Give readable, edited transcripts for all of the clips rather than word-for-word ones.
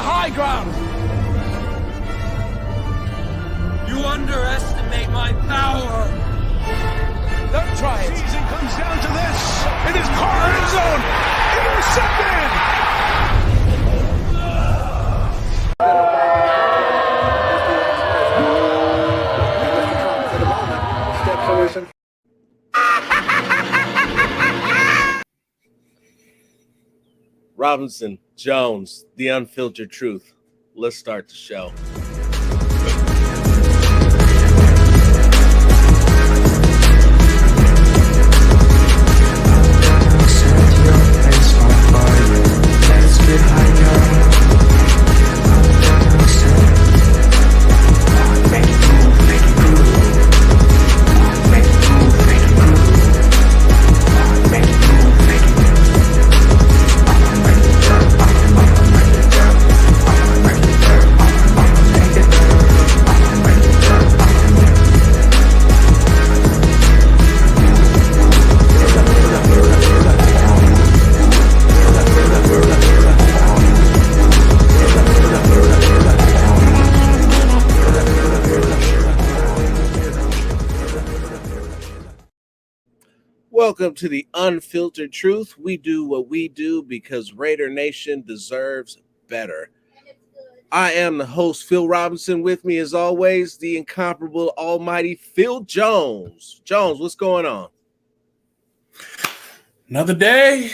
high ground. You underestimate my power. Don't try it. Season comes down to this. It is Carr end zone. Intercepted. Robinson, Jones, the Unfiltered Truth. Let's start the show. Welcome to the Unfiltered Truth. We do what we do because Raider Nation deserves better. I am the host, Phil Robinson. With me, as always, the incomparable, almighty Phil Jones. Jones, what's going on? Another day,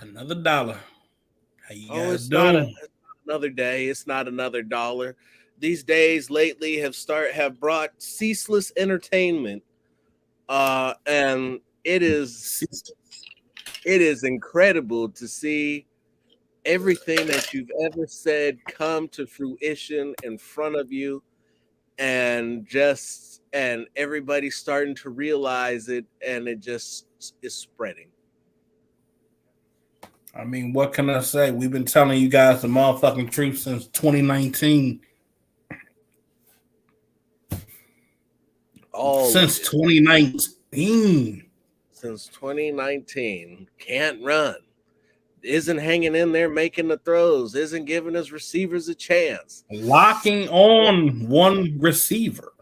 another dollar. How you guys doing? Not another day. It's not another dollar. These days lately have brought ceaseless entertainment, and it is incredible to see everything that you've ever said come to fruition in front of you, and everybody's starting to realize it, and it just is spreading. I mean, what can I say? We've been telling you guys the motherfucking truth since 2019. Since 2019. Since 2019, can't run, isn't hanging in there making the throws, isn't giving his receivers a chance, locking on one receiver.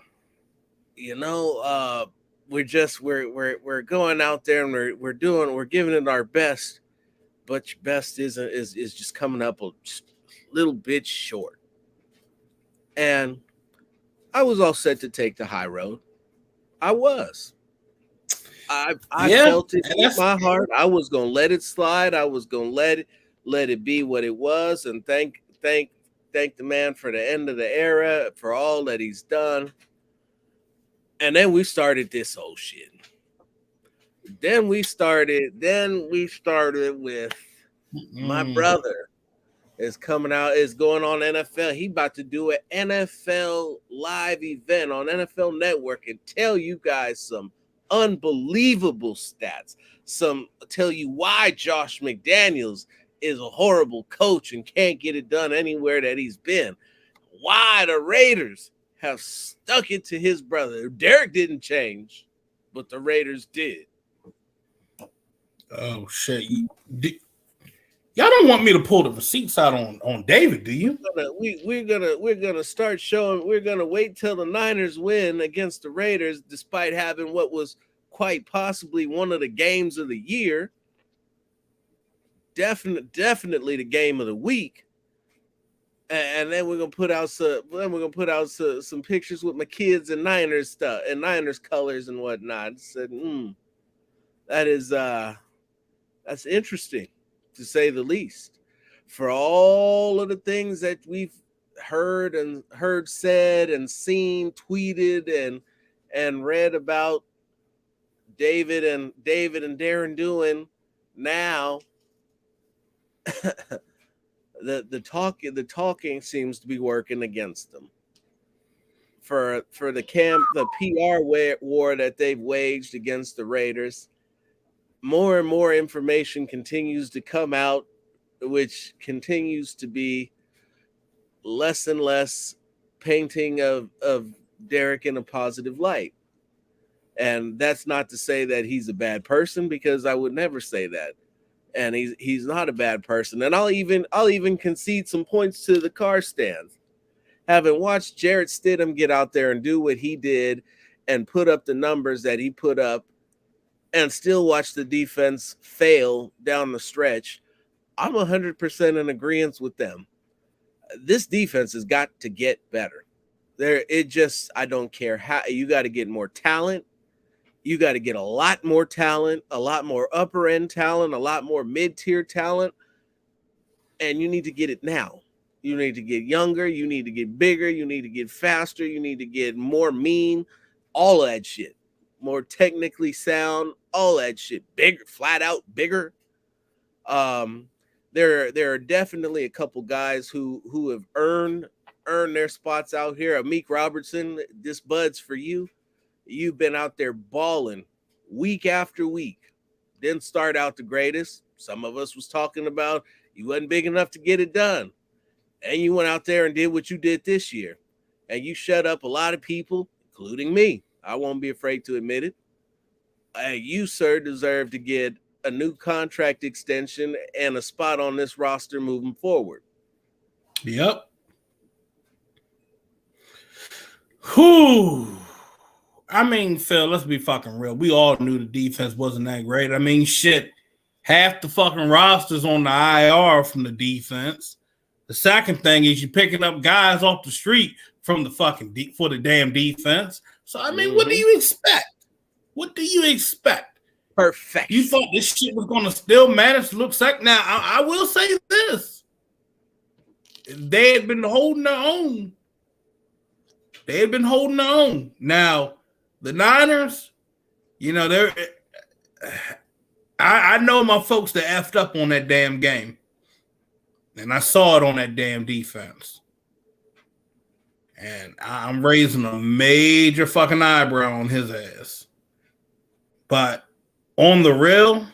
You know, we're going out there and we're giving it our best, but your best is just coming up a little bit short. And I was all set to take the high road. I was. I felt it in my heart. I was gonna let it slide. I was gonna let it be what it was, and thank the man for the end of the era, for all that he's done. And then we started this whole shit. Then we started with my brother is coming out, is going on NFL. He about to do an NFL live event on NFL Network and tell you guys some unbelievable stats. Tell you why Josh McDaniels is a horrible coach and can't get it done anywhere that he's been. Why the Raiders have stuck it to his brother. Derek didn't change, but the Raiders did. Oh shit! Y'all don't want me to pull the receipts out on David, do you? We're gonna start showing. We're gonna wait till the Niners win against the Raiders, despite having what was quite possibly one of the games of the year. Definitely the game of the week. And then we're gonna put out some pictures with my kids and Niners stuff and Niners colors and whatnot. I said, that's interesting, to say the least. For all of the things that we've heard said and seen, tweeted and read about David and Darren doing now, the talking seems to be working against them. For the PR war that they've waged against the Raiders, more and more information continues to come out, which continues to be less and less painting of Derek in a positive light. And that's not to say that he's a bad person, because I would never say that. and he's not a bad person. And I'll even concede some points to the Carr stands. Having watched Jarrett Stidham get out there and do what he did and put up the numbers that he put up and still watch the defense fail down the stretch, I'm 100% in agreement with them. This defense has got to get better. I don't care how. You got to get more talent. You got to get a lot more talent, a lot more upper end talent, a lot more mid-tier talent, and you need to get it now. You need to get younger. You need to get bigger. You need to get faster. You need to get more mean. All of that shit. More technically sound. All that shit. Bigger, flat out bigger. There are definitely a couple guys who have earned their spots out here. Amik Robertson, this bud's for you. You've been out there balling week after week. Didn't start out the greatest. Some of us was talking about you wasn't big enough to get it done. And you went out there and did what you did this year. And you shut up a lot of people, including me. I won't be afraid to admit it. You, sir, deserve to get a new contract extension and a spot on this roster moving forward. Yep. Whew. I mean, Phil, let's be fucking real. We all knew the defense wasn't that great. I mean, shit, half the fucking roster's on the IR from the defense. The second thing is you're picking up guys off the street from the fucking for the damn defense. So, I mean, What do you expect? What do you expect? Perfect. You thought this shit was going to still manage to look like? Now, I will say this. They had been holding their own. Now, the Niners, you know, I know my folks that effed up on that damn game. And I saw it on that damn defense. And I'm raising a major fucking eyebrow on his ass. But on the real,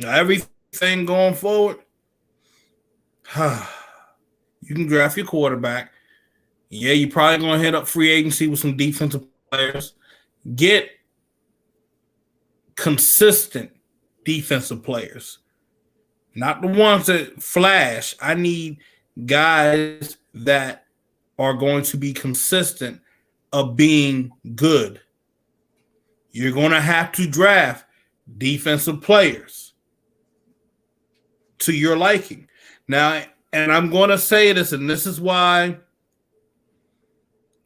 everything going forward, you can draft your quarterback. Yeah, you're probably going to hit up free agency with some defensive players. Get consistent defensive players. Not the ones that flash. I need guys that are going to be consistent of being good. You're going to have to draft defensive players to your liking. Now, and I'm going to say this, and this is why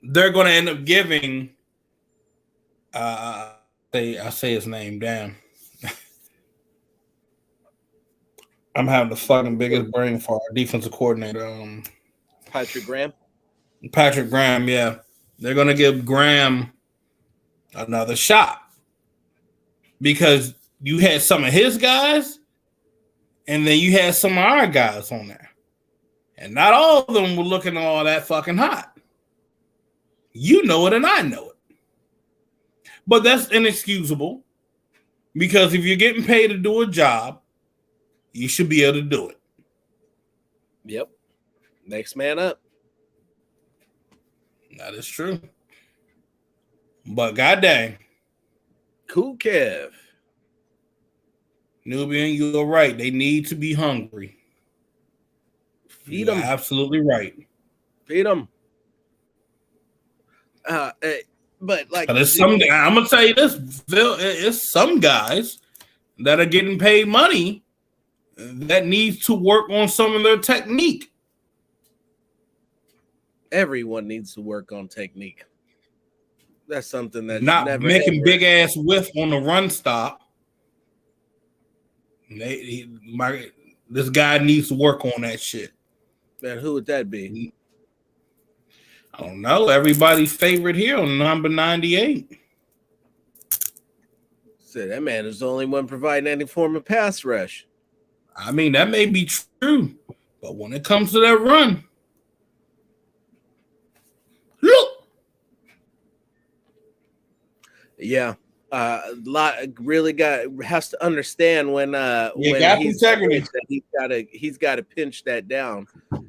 they're going to end up giving I say his name, damn. I'm having the fucking biggest brain for our defensive coordinator. Patrick Graham, yeah. They're going to give Graham another shot because you had some of his guys and then you had some of our guys on there. And not all of them were looking all that fucking hot. You know it and I know it. But that's inexcusable because if you're getting paid to do a job, you should be able to do it. Yep. Next man up. That is true. But goddamn. Cool Kev. Nubian, you're right. They need to be hungry. Feed them. Absolutely right. Feed them. But like, I'm gonna tell you this, Phil. It's some guys that are getting paid money that needs to work on some of their technique. Everyone needs to work on technique. That's something that's not never making big ass whiff on the run stop. This guy needs to work on that shit. Man, who would that be? I don't know. Everybody's favorite here on number 98. So that man is the only one providing any form of pass rush. I mean, that may be true, but when it comes to that run, look. Yeah. Really has to understand when he's got to pinch that down.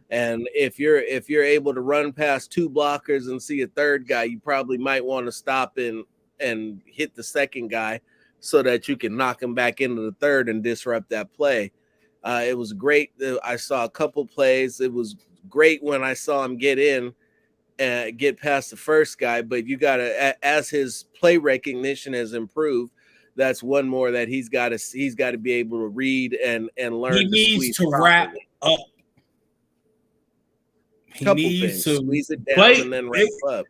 And if you're able to run past two blockers and see a third guy, you probably might want to stop and hit the second guy so that you can knock him back into the third and disrupt that play. It was great. I saw a couple plays. It was great when I saw him get in and get past the first guy, but you got to, as his play recognition has improved, that's one more that he's got to be able to read and learn. He needs to wrap up. He needs to squeeze it down and then wrap up.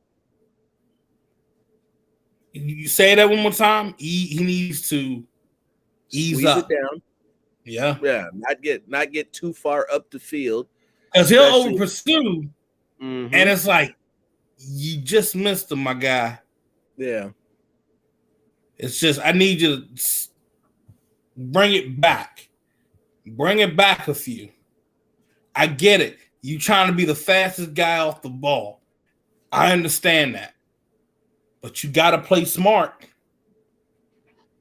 You say that one more time. He needs to ease up. It down. Yeah. Not get too far up the field, because he'll over pursue, and it's like you just missed him, my guy. Yeah. It's just I need you to bring it back. Bring it back a few. I get it. You trying to be the fastest guy off the ball. I understand that. But you gotta play smart.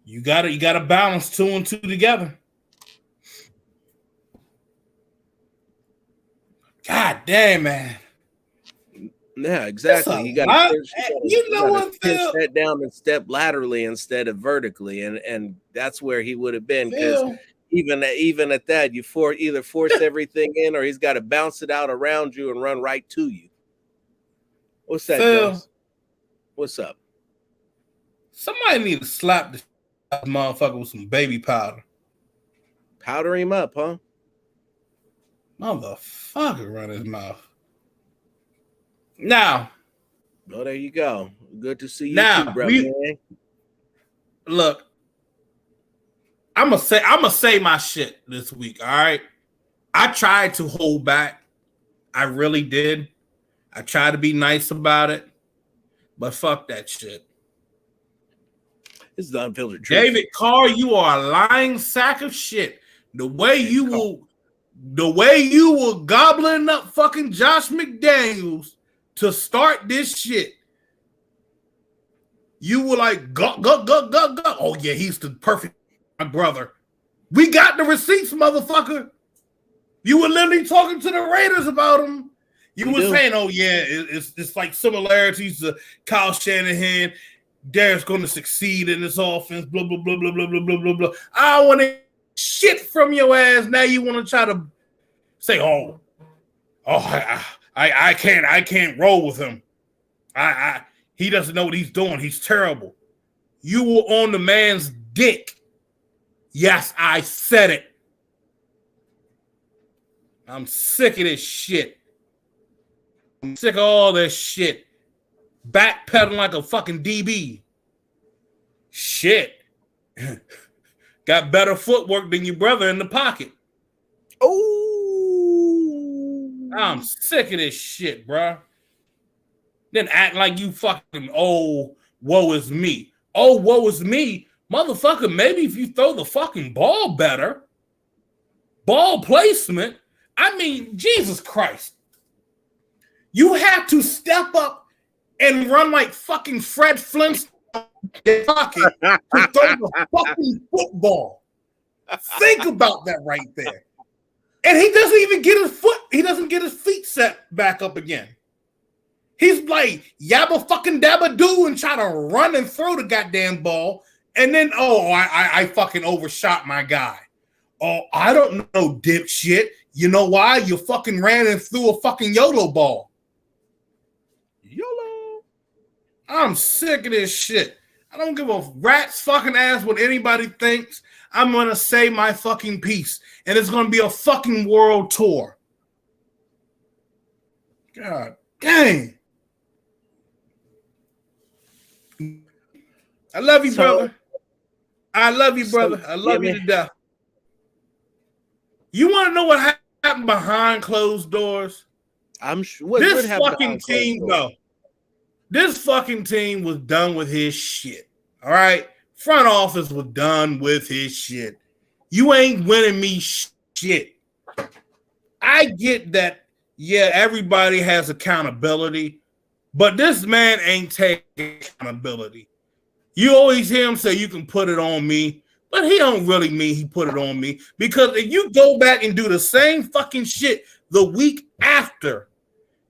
You gotta balance 2 and 2 together. God damn, man. Yeah, exactly. You gotta pinch that down and step laterally instead of vertically, and that's where he would have been, because even at that, you either force everything in, or he's got to bounce it out around you and run right to you. What's that, Jones? What's up? Somebody need to slap this motherfucker with some baby powder. Powder him up, huh? Motherfucker, run his mouth. Now. Oh, there you go. Good to see you now, too, brother. Look, I'm gonna say my shit this week. All right. I tried to hold back. I really did. I tried to be nice about it, but fuck that shit. This is the Unfiltered truth. David Carr, you are a lying sack of shit. The way you were gobbling up fucking Josh McDaniels to start this shit. You were like, go. Oh, yeah, he's the perfect brother. We got the receipts, motherfucker. You were literally talking to the Raiders about him. You were saying, oh, yeah, it's like similarities to Kyle Shanahan. Derek's going to succeed in this offense, blah, blah, blah, blah, blah, blah, blah, blah, blah. I want to shit from your ass. Now you want to try to say, I can't roll with him. He doesn't know what he's doing. He's terrible. You were on the man's dick. Yes, I said it. I'm sick of this shit. I'm sick of all this shit. Backpedaling like a fucking DB. Shit. Got better footwork than your brother in the pocket. Oh, I'm sick of this shit, bro. Then act like you fucking, woe is me. Oh, woe is me. Motherfucker, maybe if you throw the fucking ball better, ball placement, I mean, Jesus Christ. You have to step up and run like fucking Fred Flintstone pocket to throw the fucking football. Think about that right there. And he doesn't even get his feet set back up again. He's like yabba fucking dabba do and try to run and throw the goddamn ball. And then, I fucking overshot my guy. Oh, I don't know, dipshit. You know why? You fucking ran and threw a fucking YOLO ball. YOLO. I'm sick of this shit. I don't give a rat's fucking ass what anybody thinks. I'm going to say my fucking piece. And it's going to be a fucking world tour. God dang. I love you, brother. I love you, brother. I love you to death. You want to know what happened behind closed doors? I'm sure. This fucking team, though. This fucking team was done with his shit. All right? Front office was done with his shit. You ain't winning me shit. I get that, yeah, everybody has accountability, but this man ain't taking accountability. You always hear him say you can put it on me, but he don't really mean he put it on me, because if you go back and do the same fucking shit the week after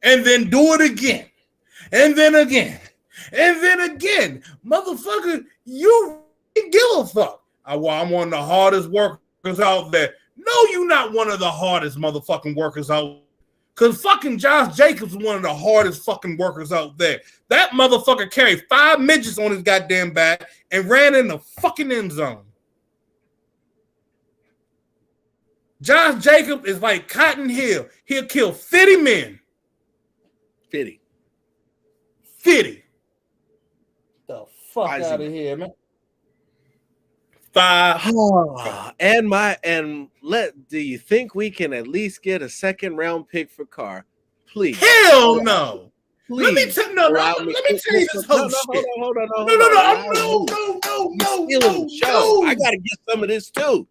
and then do it again and then again and then again, motherfucker, you give a fuck. I'm one of the hardest workers out there. No, you're not one of the hardest motherfucking workers out there. Because fucking Josh Jacobs is one of the hardest fucking workers out there. That motherfucker carried 5 midgets on his goddamn back and ran in the fucking end zone. Josh Jacobs is like Cotton Hill. He'll kill 50 men. 50. The fuck out of here, man. 5. Do you think we can at least get a second round pick for Carr? Please. Hell no. Please. Let me tell you this whole shit. Hold on. No. I gotta get some of this too.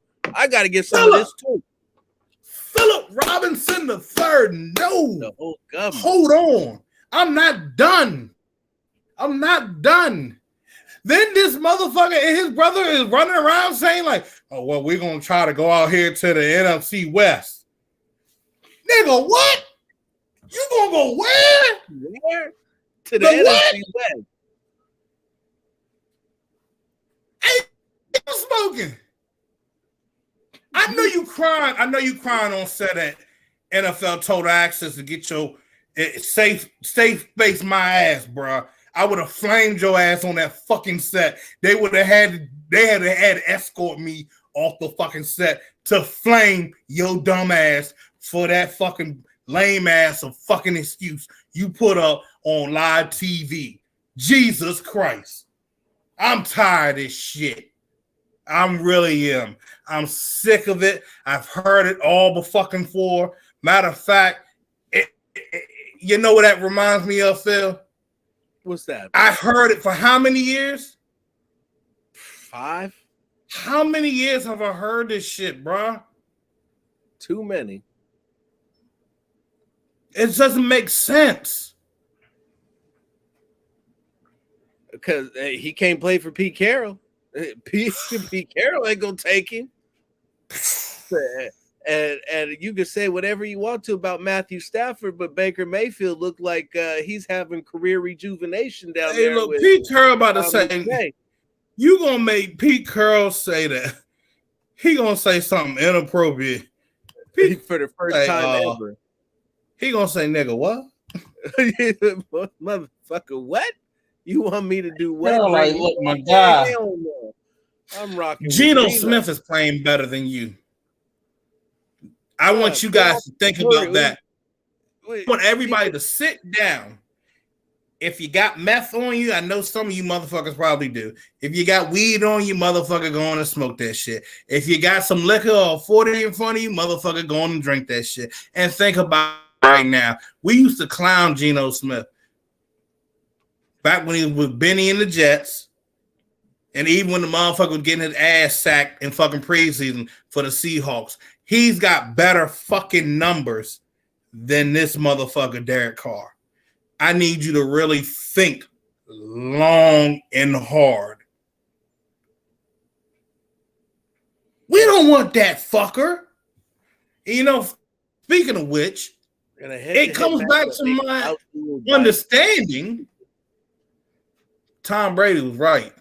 Philip Robinson the third. No. The whole government. Hold on. I'm not done. Then this motherfucker and his brother is running around saying like, oh, well, we're going to try to go out here to the NFC West. Nigga, what? You going to go where? Where? To the NFC West. Hey, you smoking. I know you crying on set at NFL Total Access to get your safe space my ass, bro. I would have flamed your ass on that fucking set. They had to escort me off the fucking set to flame your dumb ass for that fucking lame ass of fucking excuse you put up on live TV. Jesus Christ. I'm tired of this shit. I really am. I'm sick of it. I've heard it all before. Matter of fact, you know what that reminds me of, Phil? What's that? I heard it for how many years? 5. How many years have I heard this shit, bro? Too many. It doesn't make sense. Because he can't play for Pete Carroll. Pete Carroll ain't gonna take him. And you can say whatever you want to about Matthew Stafford, but Baker Mayfield looked like he's having career rejuvenation down there. Look, Pete Carroll about to say, you gonna make Pete Carroll say that. He gonna say something inappropriate. For the first time ever. He gonna say, nigga, what? Motherfucker, what? You want me to do what? Hell, like, look, my guy. I'm rocking. Geno Smith is playing better than you. I want you guys to think about that. I want everybody to sit down. If you got meth on you, I know some of you motherfuckers probably do. If you got weed on you, motherfucker, go on and smoke that shit. If you got some liquor or 40 in front of you, motherfucker, go on and drink that shit. And think about it right now. We used to clown Geno Smith back when he was with Benny and the Jets. And even when the motherfucker was getting his ass sacked in fucking preseason for the Seahawks. He's got better fucking numbers than this motherfucker, Derek Carr. I need you to really think long and hard. We don't want that fucker. You know, speaking of which, it comes back to my understanding. Tom Brady was right.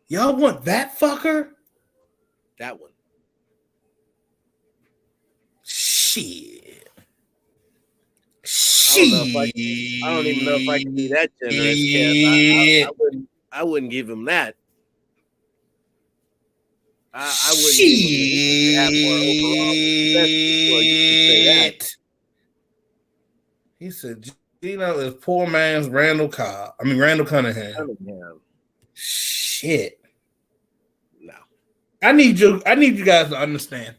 Y'all want that fucker? That one. Shit. I don't even know if I can be that generous, Kev. I wouldn't give him that. I wouldn't give him that more overall. You say that. He said, Geno is poor man's Randall Cunningham. Shit. No. I need you guys to understand.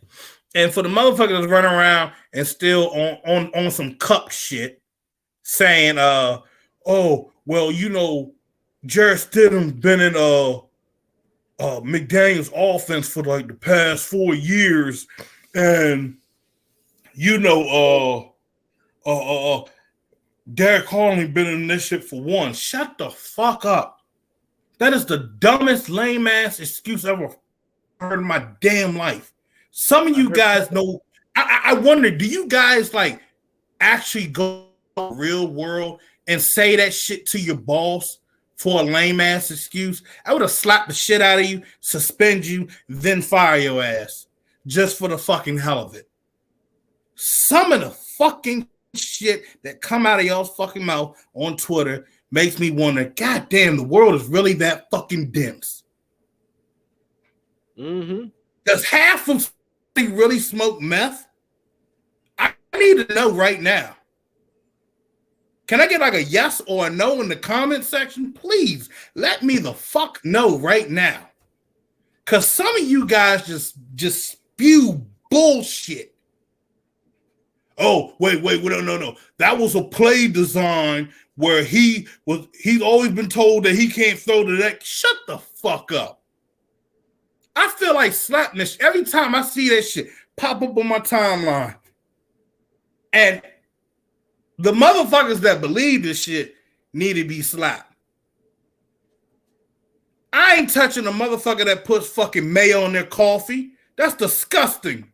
And for the motherfucker that's running around and still on some cuck shit, saying, oh, well, you know, Jarrett Stidham's been in McDaniel's offense for like the past 4 years, and you know, Derek Carr only been in this shit for 1. Shut the fuck up. That is the dumbest lame ass excuse I've ever heard in my damn life. Some of you guys know. I wonder, do you guys like actually go to the real world and say that shit to your boss for a lame ass excuse, I would have slapped the shit out of you, suspend you, then fire your ass just for the fucking hell of it. Some of the fucking shit that come out of y'all's fucking mouth on Twitter makes me wonder, God damn, the world is really that fucking dense. Mm-hmm. Does half of really smoke meth? I need to know right now. Can I get like a yes or a no in the comment section? Please let me the fuck know right now. Because some of you guys just spew bullshit. Oh, wait, no. That was a play design where he's always been told that he can't throw the deck. Shut the fuck up. I feel like slapping this every time I see that shit pop up on my timeline. And the motherfuckers that believe this shit need to be slapped. I ain't touching a motherfucker that puts fucking mayo in their coffee. That's disgusting.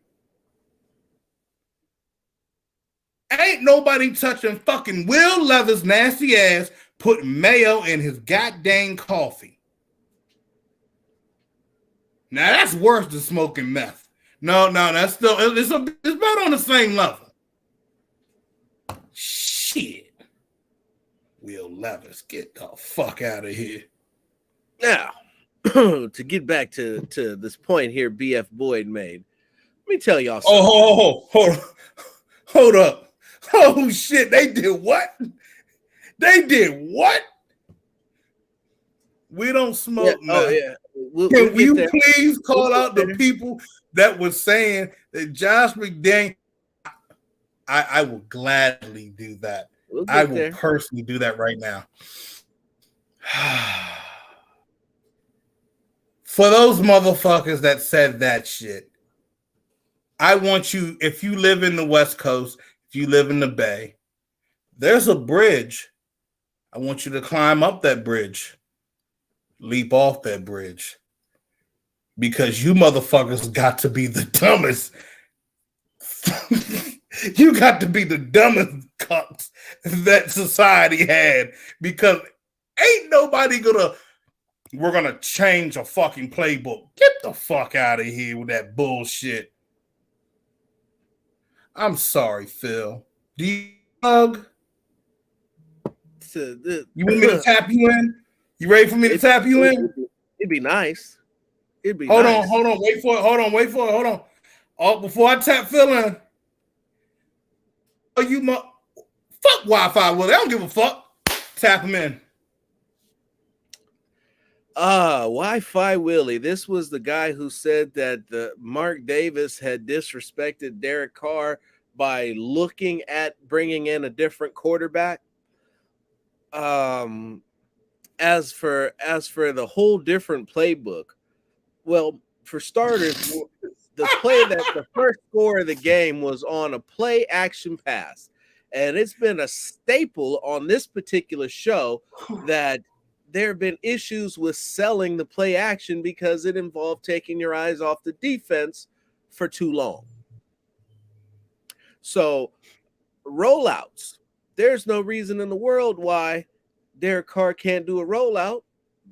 Ain't nobody touching fucking Will Leather's nasty ass putting mayo in his goddamn coffee. Now that's worse than smoking meth. No, that's still it's about on the same level. Shit. Will Levis, get the fuck out of here. Now, to get back to this point here BF Boyd made, let me tell y'all something. Hold up. Oh, shit. They did what? They did what? We don't smoke meth. Oh, yeah. Can you please call out the people that were saying that Josh McDaniels? I will gladly do that. I will personally do that right now. For those motherfuckers that said that shit, I want you, if you live in the West Coast, if you live in the Bay, there's a bridge. I want you to climb up that bridge, leap off that bridge, because you motherfuckers got to be the dumbest. You got to be the dumbest cucks that society had, because ain't nobody we're gonna change a fucking playbook. Get the fuck out of here with that bullshit. I'm sorry, Phil. Do you hug? You want me to tap you in? You ready for me to tap you in? It'd be nice. Hold on. Wait for it. Oh, before I tap Phil in. Oh, fuck Wi-Fi. Well, they don't give a fuck. Tap him in. Wi-Fi Willie. This was the guy who said that Mark Davis had disrespected Derek Carr by looking at bringing in a different quarterback. As for the whole different playbook, well, for starters, the first score of the game was on a play action pass, and it's been a staple on this particular show that there have been issues with selling the play action because it involved taking your eyes off the defense for too long. So rollouts, there's no reason in the world why Derek Carr can't do a rollout.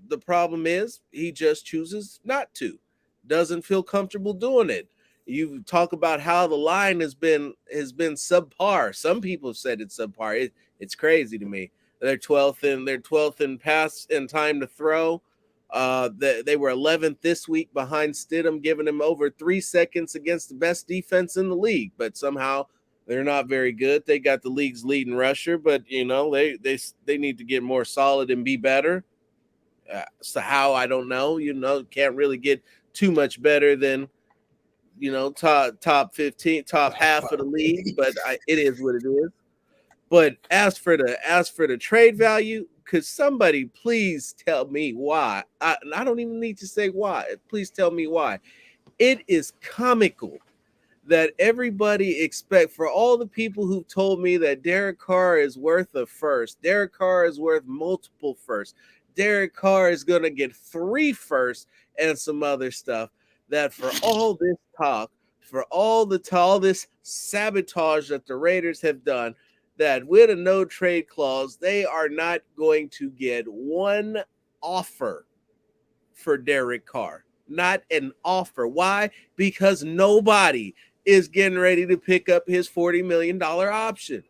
The problem is he just chooses not to. Doesn't feel comfortable doing it. You talk about how the line has been subpar. Some people have said it's subpar. It's crazy to me. They're 12th in pass and time to throw. They were 11th this week behind Stidham, giving him over 3 seconds against the best defense in the league. But somehow they're not very good. They got the league's leading rusher, but they need to get more solid and be better. So how, I don't know. Can't really get too much better than top 15, top half of the league. But it is what it is. But as for the trade value, could somebody please tell me why? I don't even need to say why. Please tell me why. It is comical that everybody for all the people who told me that Derek Carr is worth a first, Derek Carr is worth multiple firsts, Derek Carr is going to get 3 firsts and some other stuff, that for all this talk, for all this sabotage that the Raiders have done, that with a no trade clause, they are not going to get one offer for Derek Carr. Not an offer. Why? Because nobody is getting ready to pick up his $40 million option.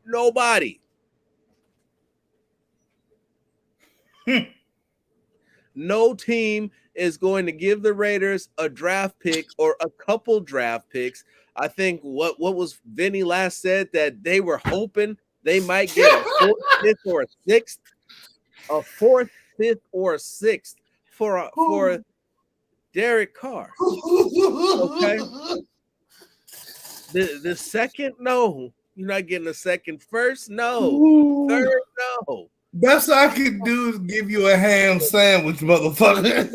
Nobody. No team is going to give the Raiders a draft pick or a couple draft picks. I think what was Vinny last said, that they were hoping they might get a fourth, fifth, or a sixth. A fourth, fifth, or a sixth for Derek Carr. Okay. The second, no. You're not getting a second. First, no. Third, no. Best I can do is give you a ham sandwich, motherfucker.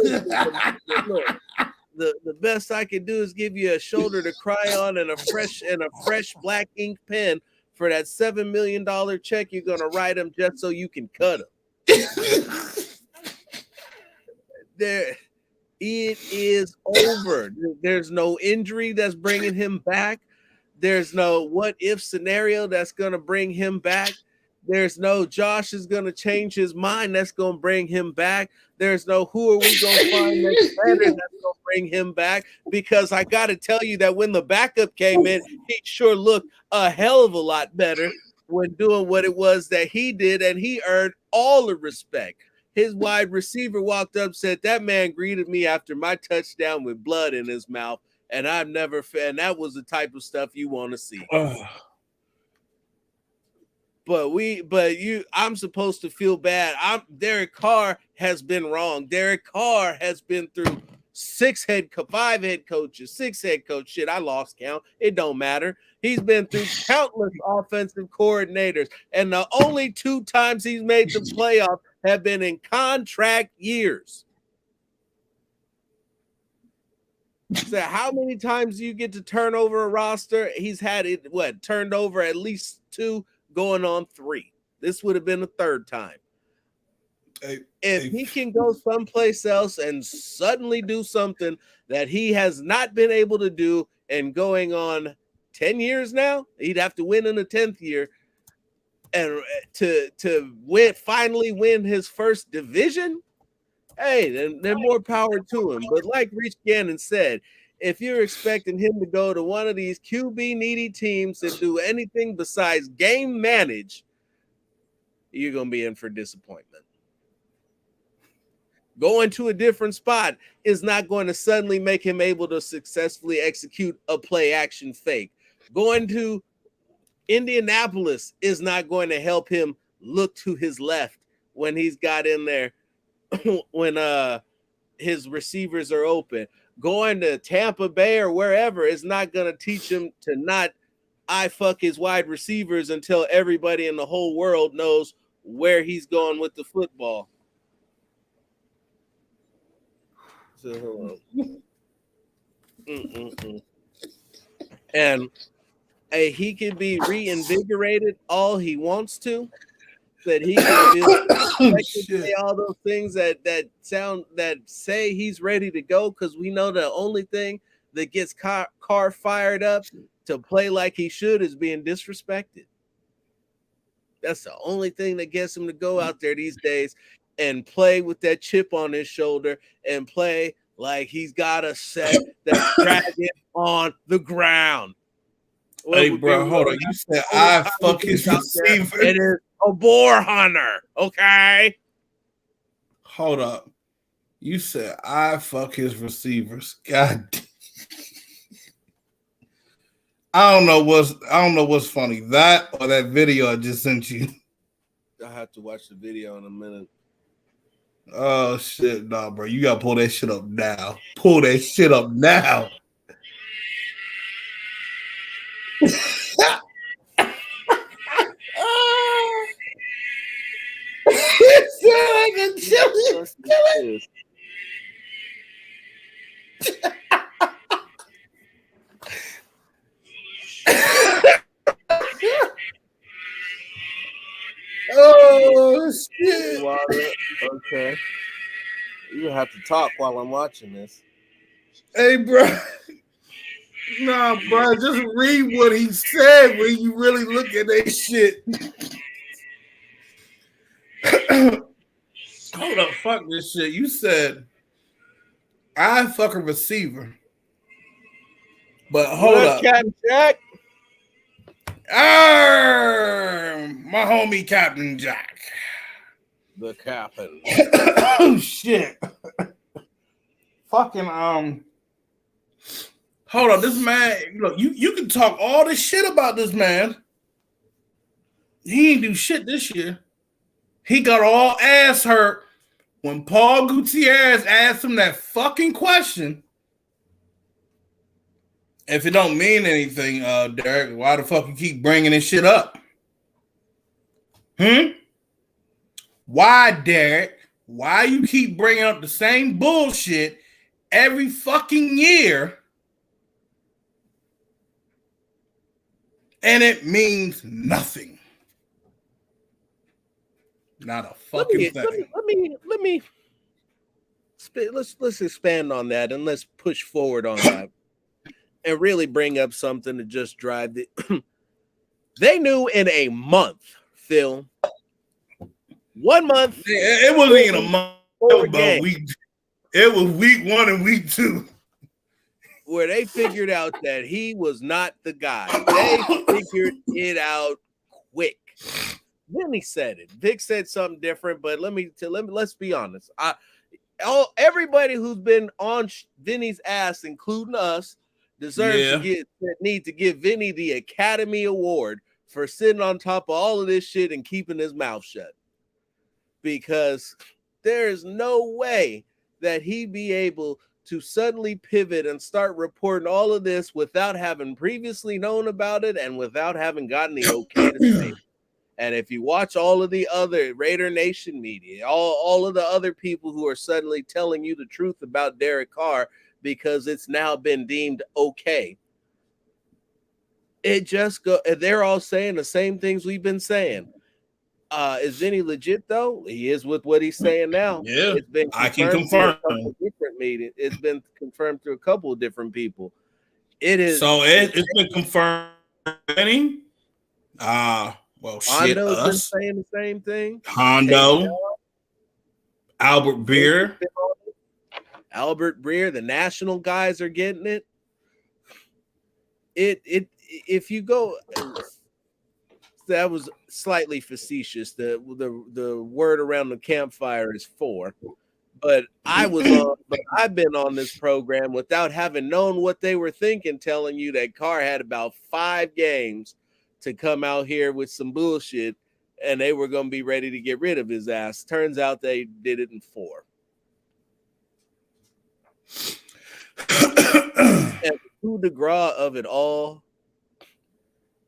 The best I can do is give you a shoulder to cry on and a fresh black ink pen for that $7 million check you're gonna write him just so you can cut him. There, it is over. There's no injury that's bringing him back. There's no what if scenario that's gonna bring him back. There's no Josh is going to change his mind. That's going to bring him back. There's no who are we going to find that's better that's going to bring him back. Because I got to tell you that when the backup came in, he sure looked a hell of a lot better when doing what it was that he did. And he earned all the respect. His wide receiver walked up, said, that man greeted me after my touchdown with blood in his mouth. And I've never, and that was the type of stuff you want to see. I'm supposed to feel bad. Derek Carr has been wrong. Derek Carr has been through 5 head coaches, 6 head coach. Shit, I lost count. It don't matter. He's been through countless offensive coordinators, and the only 2 times he's made the playoffs have been in contract years. So how many times do you get to turn over a roster? He's had it, turned over at least 2, going on 3. This would have been the 3rd time. If he can go someplace else and suddenly do something that he has not been able to do and going on 10 years now, he'd have to win in the 10th year and to finally win his first division. Hey, then more power to him. But like Rich Gannon said, if you're expecting him to go to one of these QB needy teams and do anything besides game manage, you're going to be in for disappointment. Going to a different spot is not going to suddenly make him able to successfully execute a play action fake. Going to Indianapolis is not going to help him look to his left when he's got in there when his receivers are open. Going to Tampa Bay or wherever is not going to teach him to not fuck his wide receivers until everybody in the whole world knows where he's going with the football. So, and he can be reinvigorated all he wants to. That he can say all those things that say he's ready to go, because we know the only thing that gets Carr fired up to play like he should is being disrespected. That's the only thing that gets him to go out there these days and play with that chip on his shoulder and play like he's got a set that's dragging on the ground. Hey, bro, hold on. You said I fuck his receiver. It is a boar hunter, okay? Hold up. You said I fuck his receivers. God. I don't know what's funny, that or that video I just sent you. I have to watch the video in a minute. Oh shit, nah, bro. You gotta pull that shit up now. Pull that shit up now. Oh shit! Okay, you have to talk while I'm watching this. Hey, bro. Nah, bro, just read what he said when you really look at that shit. Hold up, fuck this shit. You said I fuck a receiver. But hold What up, up. Captain Jack? My homie Captain Jack. The captain. Oh shit. Fucking hold on, this man, look, you can talk all this shit about this man. He ain't do shit this year. He got all ass hurt when Paul Gutierrez asked him that fucking question. If it don't mean anything, Derek, why the fuck you keep bringing this shit up? Why, Derek? Why you keep bringing up the same bullshit every fucking year? And it means nothing. Not a fucking thing. Let's expand on that and let's push forward on that and really bring up something to just drive the. They knew in a month, Phil. 1 month. It wasn't even a month. It was week 1 and week 2. Where they figured out that he was not the guy. They figured it out quick. Then he said it. Vic said something different, but let's be honest. Everybody who's been on Vinny's ass, including us, need to give Vinny the Academy Award for sitting on top of all of this shit and keeping his mouth shut. Because there's no way that he'd be able to suddenly pivot and start reporting all of this without having previously known about it and without having gotten the okay to say it. And if you watch all of the other Raider Nation media, all of the other people who are suddenly telling you the truth about Derek Carr because it's now been deemed okay, they're all saying the same things we've been saying. Is Vinny legit though? He is with what he's saying now. Yeah, it's been I can confirm. Different meetings. It's been confirmed through a couple of different people. It is. So it's been confirmed. Well, shit, Hondo's us. been saying the same thing. Hondo, Albert Breer, the national guys are getting it. If you go. That was slightly facetious. The word around the campfire is 4, but I've been on this program without having known what they were thinking, telling you that Carr had about 5 games to come out here with some bullshit, and they were going to be ready to get rid of his ass. Turns out they did it in 4. And the coup de grace of it all.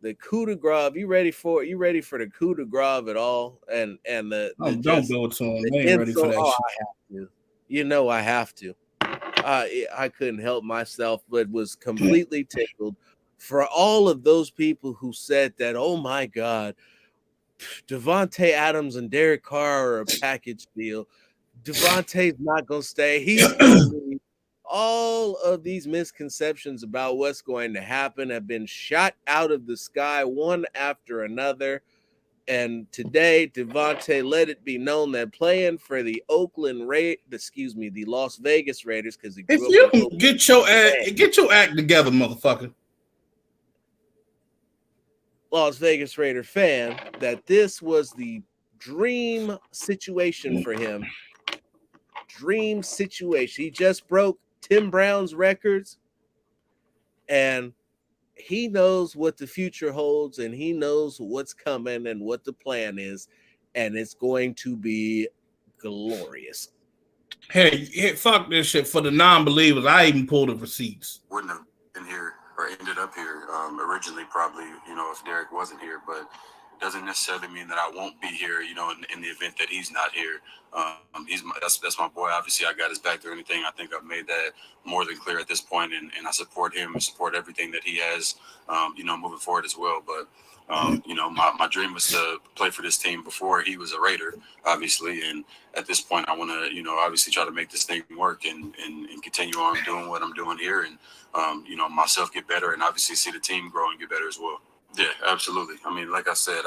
The coup de grace, you ready for the coup de grace of it all? And don't go to him. They ain't ready for that shit. I have to. You know I have to. I couldn't help myself, but was completely tickled for all of those people who said that, oh my God, Devante Adams and Derek Carr are a package deal. Devante's not gonna stay. He's gonna leave. All of these misconceptions about what's going to happen have been shot out of the sky one after another. And today, Devante let it be known that playing for the the Las Vegas Raiders, because he grew if you don't get your act together, motherfucker. Las Vegas Raider fan, that this was the dream situation for him. Dream situation. He just broke Tim Brown's records, and he knows what the future holds, and he knows what's coming and what the plan is, and it's going to be glorious. Hey, fuck this shit. For the non-believers, I even pulled the receipts. Wouldn't have been here or ended up here originally, probably, if Derek wasn't here. But doesn't necessarily mean that I won't be here, you know, in the event that he's not here. That's my boy. Obviously, I got his back through anything. I think I've made that more than clear at this point, and I support him and support everything that he has, you know, moving forward as well. But you know, my dream was to play for this team before he was a Raider, obviously. And at this point, I want to, you know, obviously try to make this thing work and continue on doing what I'm doing here, and you know, myself get better, and obviously see the team grow and get better as well. Yeah, absolutely. I mean, like I said,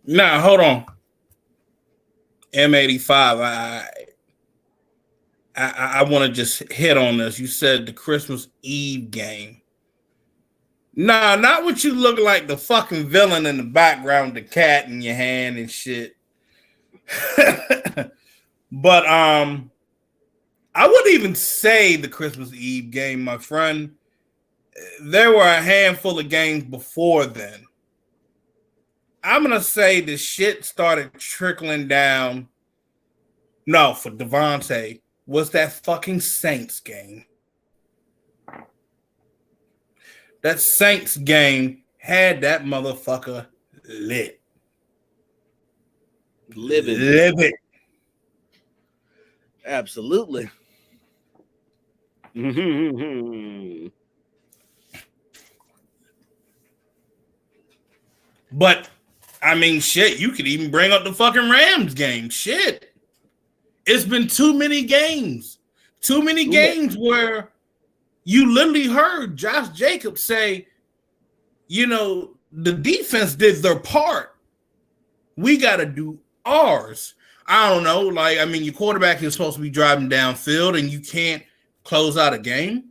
Nah, hold on. M85. I want to just hit on this. You said the Christmas Eve game. Nah, not what you look like the fucking villain in the background, the cat in your hand and shit. But I wouldn't even say the Christmas Eve game, my friend. There were a handful of games before then. I'm gonna say the shit started trickling down. No, for Devante was that fucking Saints game. That Saints game had that motherfucker lit. Livid. Absolutely. But I mean, shit, you could even bring up the fucking Rams game. Shit. It's been too many games. Too many games where you literally heard Josh Jacobs say, you know, the defense did their part. We got to do ours. I don't know. Like, I mean, your quarterback is supposed to be driving downfield and you can't close out a game.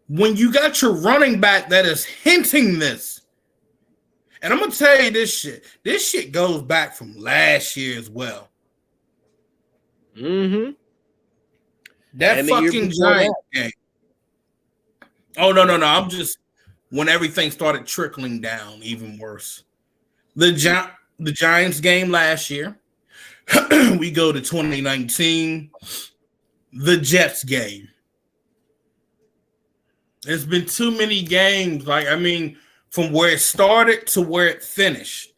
When you got your running back that is hinting this, and I'm going to tell you this shit goes back from last year as well. Mm-hmm. That and fucking Giants game. Oh, no. I'm just, when everything started trickling down, even worse. The Giants game last year. We go to 2019. The Jets game. There's been too many games. Like, I mean, from where it started to where it finished.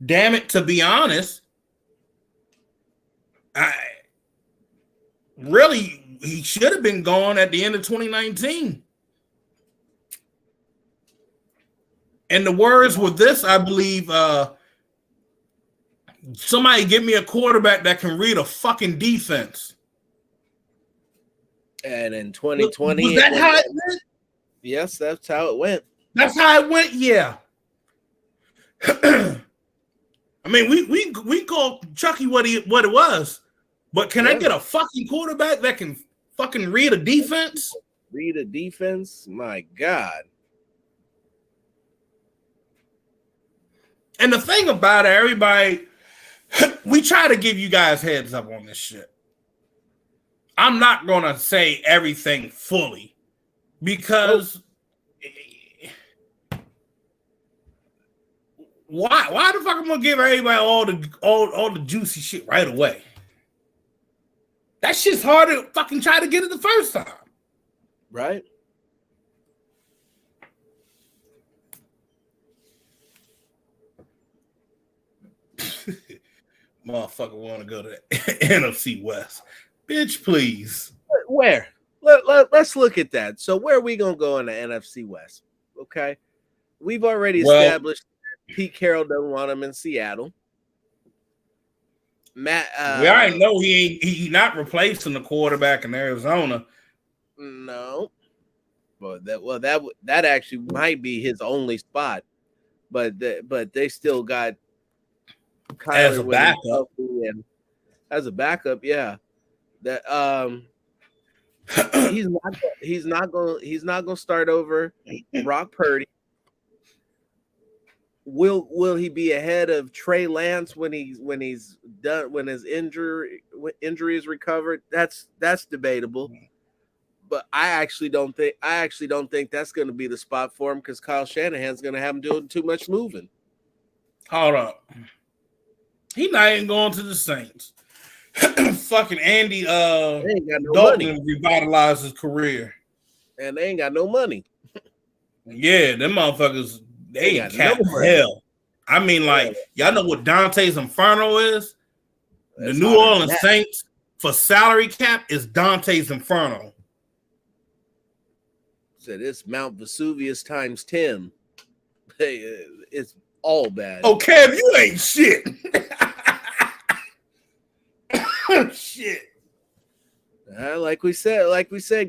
Damn it, to be honest, he should have been gone at the end of 2019. And the words with this, I believe, somebody give me a quarterback that can read a fucking defense. And in 2020, was that how it went? Yes, that's how it went. That's how it went. Yeah. I mean, we call Chucky what it was, but can I get a fucking quarterback that can fucking read a defense? Read a defense? My God. And the thing about it, everybody, we try to give you guys heads up on this shit. I'm not going to say everything fully because why the fuck am I going to give everybody all the juicy shit right away? That shit's hard to fucking try to get it the first time. Right? Motherfucker want to go to the NFC West. Bitch, please. Where? Let's look at that. So where are we going to go in the NFC West? Okay. We've already established Pete Carroll doesn't want him in Seattle. Matt, we already know he not replacing the quarterback in Arizona. No. But that actually might be his only spot. But they still got Kyler as a backup. And as a backup, yeah. That he's not going to start over Brock Purdy. Will he be ahead of Trey Lance when he's done, when his injury is recovered? That's debatable. But I actually don't think that's going to be the spot for him because Kyle Shanahan's going to have him doing too much moving. Hold up. He not even going to the Saints. Fucking Andy ain't got no Dalton money. Revitalized his career. And they ain't got no money. Yeah, them motherfuckers, they got cap no money. hell. I mean, like, y'all know what Dante's Inferno is? The It's New hotter than Orleans that. Saints for salary cap is Dante's Inferno. Said it's Mount Vesuvius times 10. Hey, it's all bad. Oh, Kev, you ain't shit. Shit. Like we said,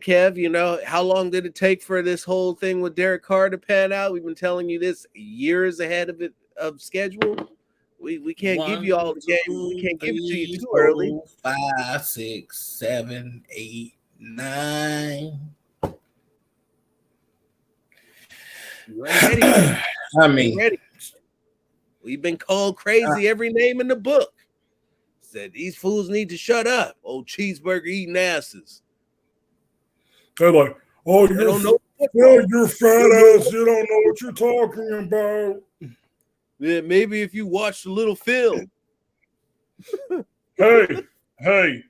Kev, you know, how long did it take for this whole thing with Derek Carr to pan out? We've been telling you this years ahead of schedule. We can't give you all the game. We can't give it to you too early. 5, 6, 7, 8, 9. You ain't ready. I mean, ready. We've been called crazy every name in the book. Said these fools need to shut up. Old cheeseburger eating asses. They're like, oh, They don't know. you're fat ass. You don't know what you're talking about. Yeah, maybe if you watch a little film. Hey,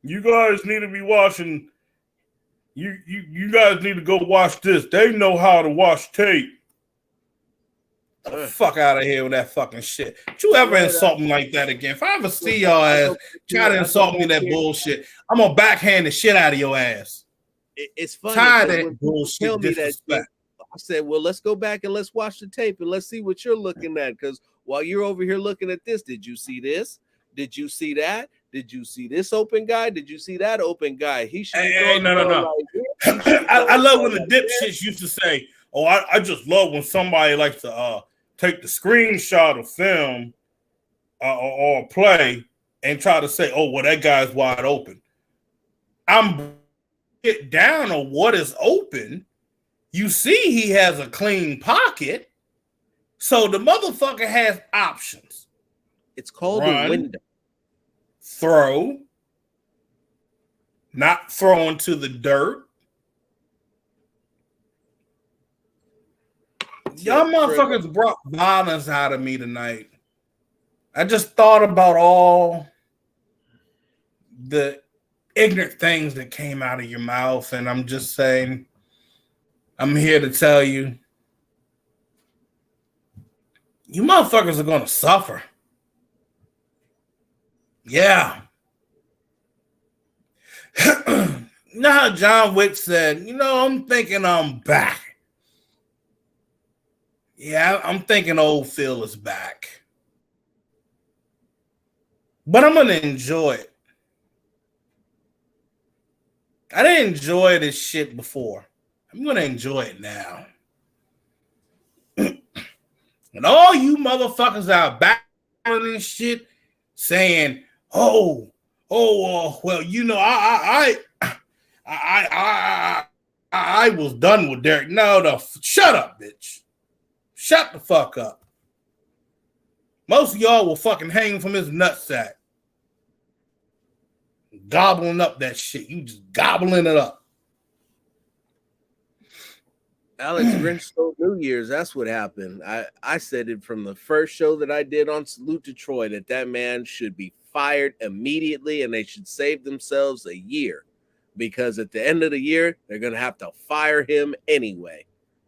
you guys need to be watching. You guys need to go watch this. They know how to watch tape. fuck out of here with that fucking shit. Don't you ever insult me like that again? If I ever see your ass try to insult me that bullshit, I'm gonna backhand the shit out of your ass. It's funny. Tired of that bullshit. Tell me that. I said, well, let's go back and let's watch the tape and let's see what you're looking at. Because while you're over here looking at this, did you see this? Did you see that? Did you see this open guy? Did you see that open guy? He should. No. I love when the dipshits used to say, "Oh, I just love when somebody likes to take the screenshot of film or play and try to say, oh, well, that guy's wide open." I'm get down on what is open. You see, he has a clean pocket, so the motherfucker has options. It's called Run, a window. Throw, not throw into the dirt. Y'all motherfuckers brought violence out of me tonight. I just thought about all the ignorant things that came out of your mouth, and I'm just saying, I'm here to tell you, you motherfuckers are going to suffer. Yeah. You know how John Wick said, I'm thinking I'm back. Yeah, I'm thinking old Phil is back. But I'm going to enjoy it. I didn't enjoy this shit before. I'm going to enjoy it now. And all you motherfuckers out back on this shit saying, well, I was done with Derek. No, shut up, bitch. Shut the fuck up. Most of y'all will fucking hang from his nutsack. Gobbling up that shit. You just gobbling it up. Alex Grinch stole New Year's. That's what happened. I said it from the first show that I did on Salute to Troy that man should be fired immediately and they should save themselves a year because at the end of the year, they're going to have to fire him anyway.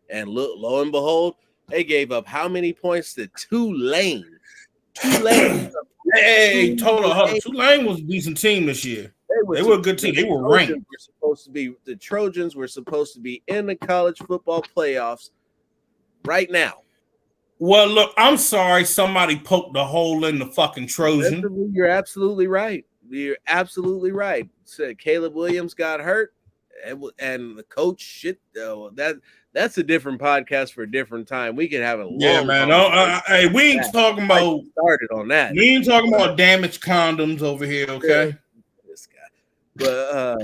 And lo and behold, they gave up how many points to Tulane? Hey, Tulane was a decent team this year. They were a good team. They were ranked. The Trojans were supposed to be in the college football playoffs right now. Well, look, I'm sorry somebody poked a hole in the fucking Trojan. You're absolutely right. You're absolutely right. Said Caleb Williams got hurt, and the coach shit. That's a different podcast for a different time. We could have a long man. Hey, we ain't talking about started on that. We ain't talking about damaged condoms over here, okay? Yeah. This guy, but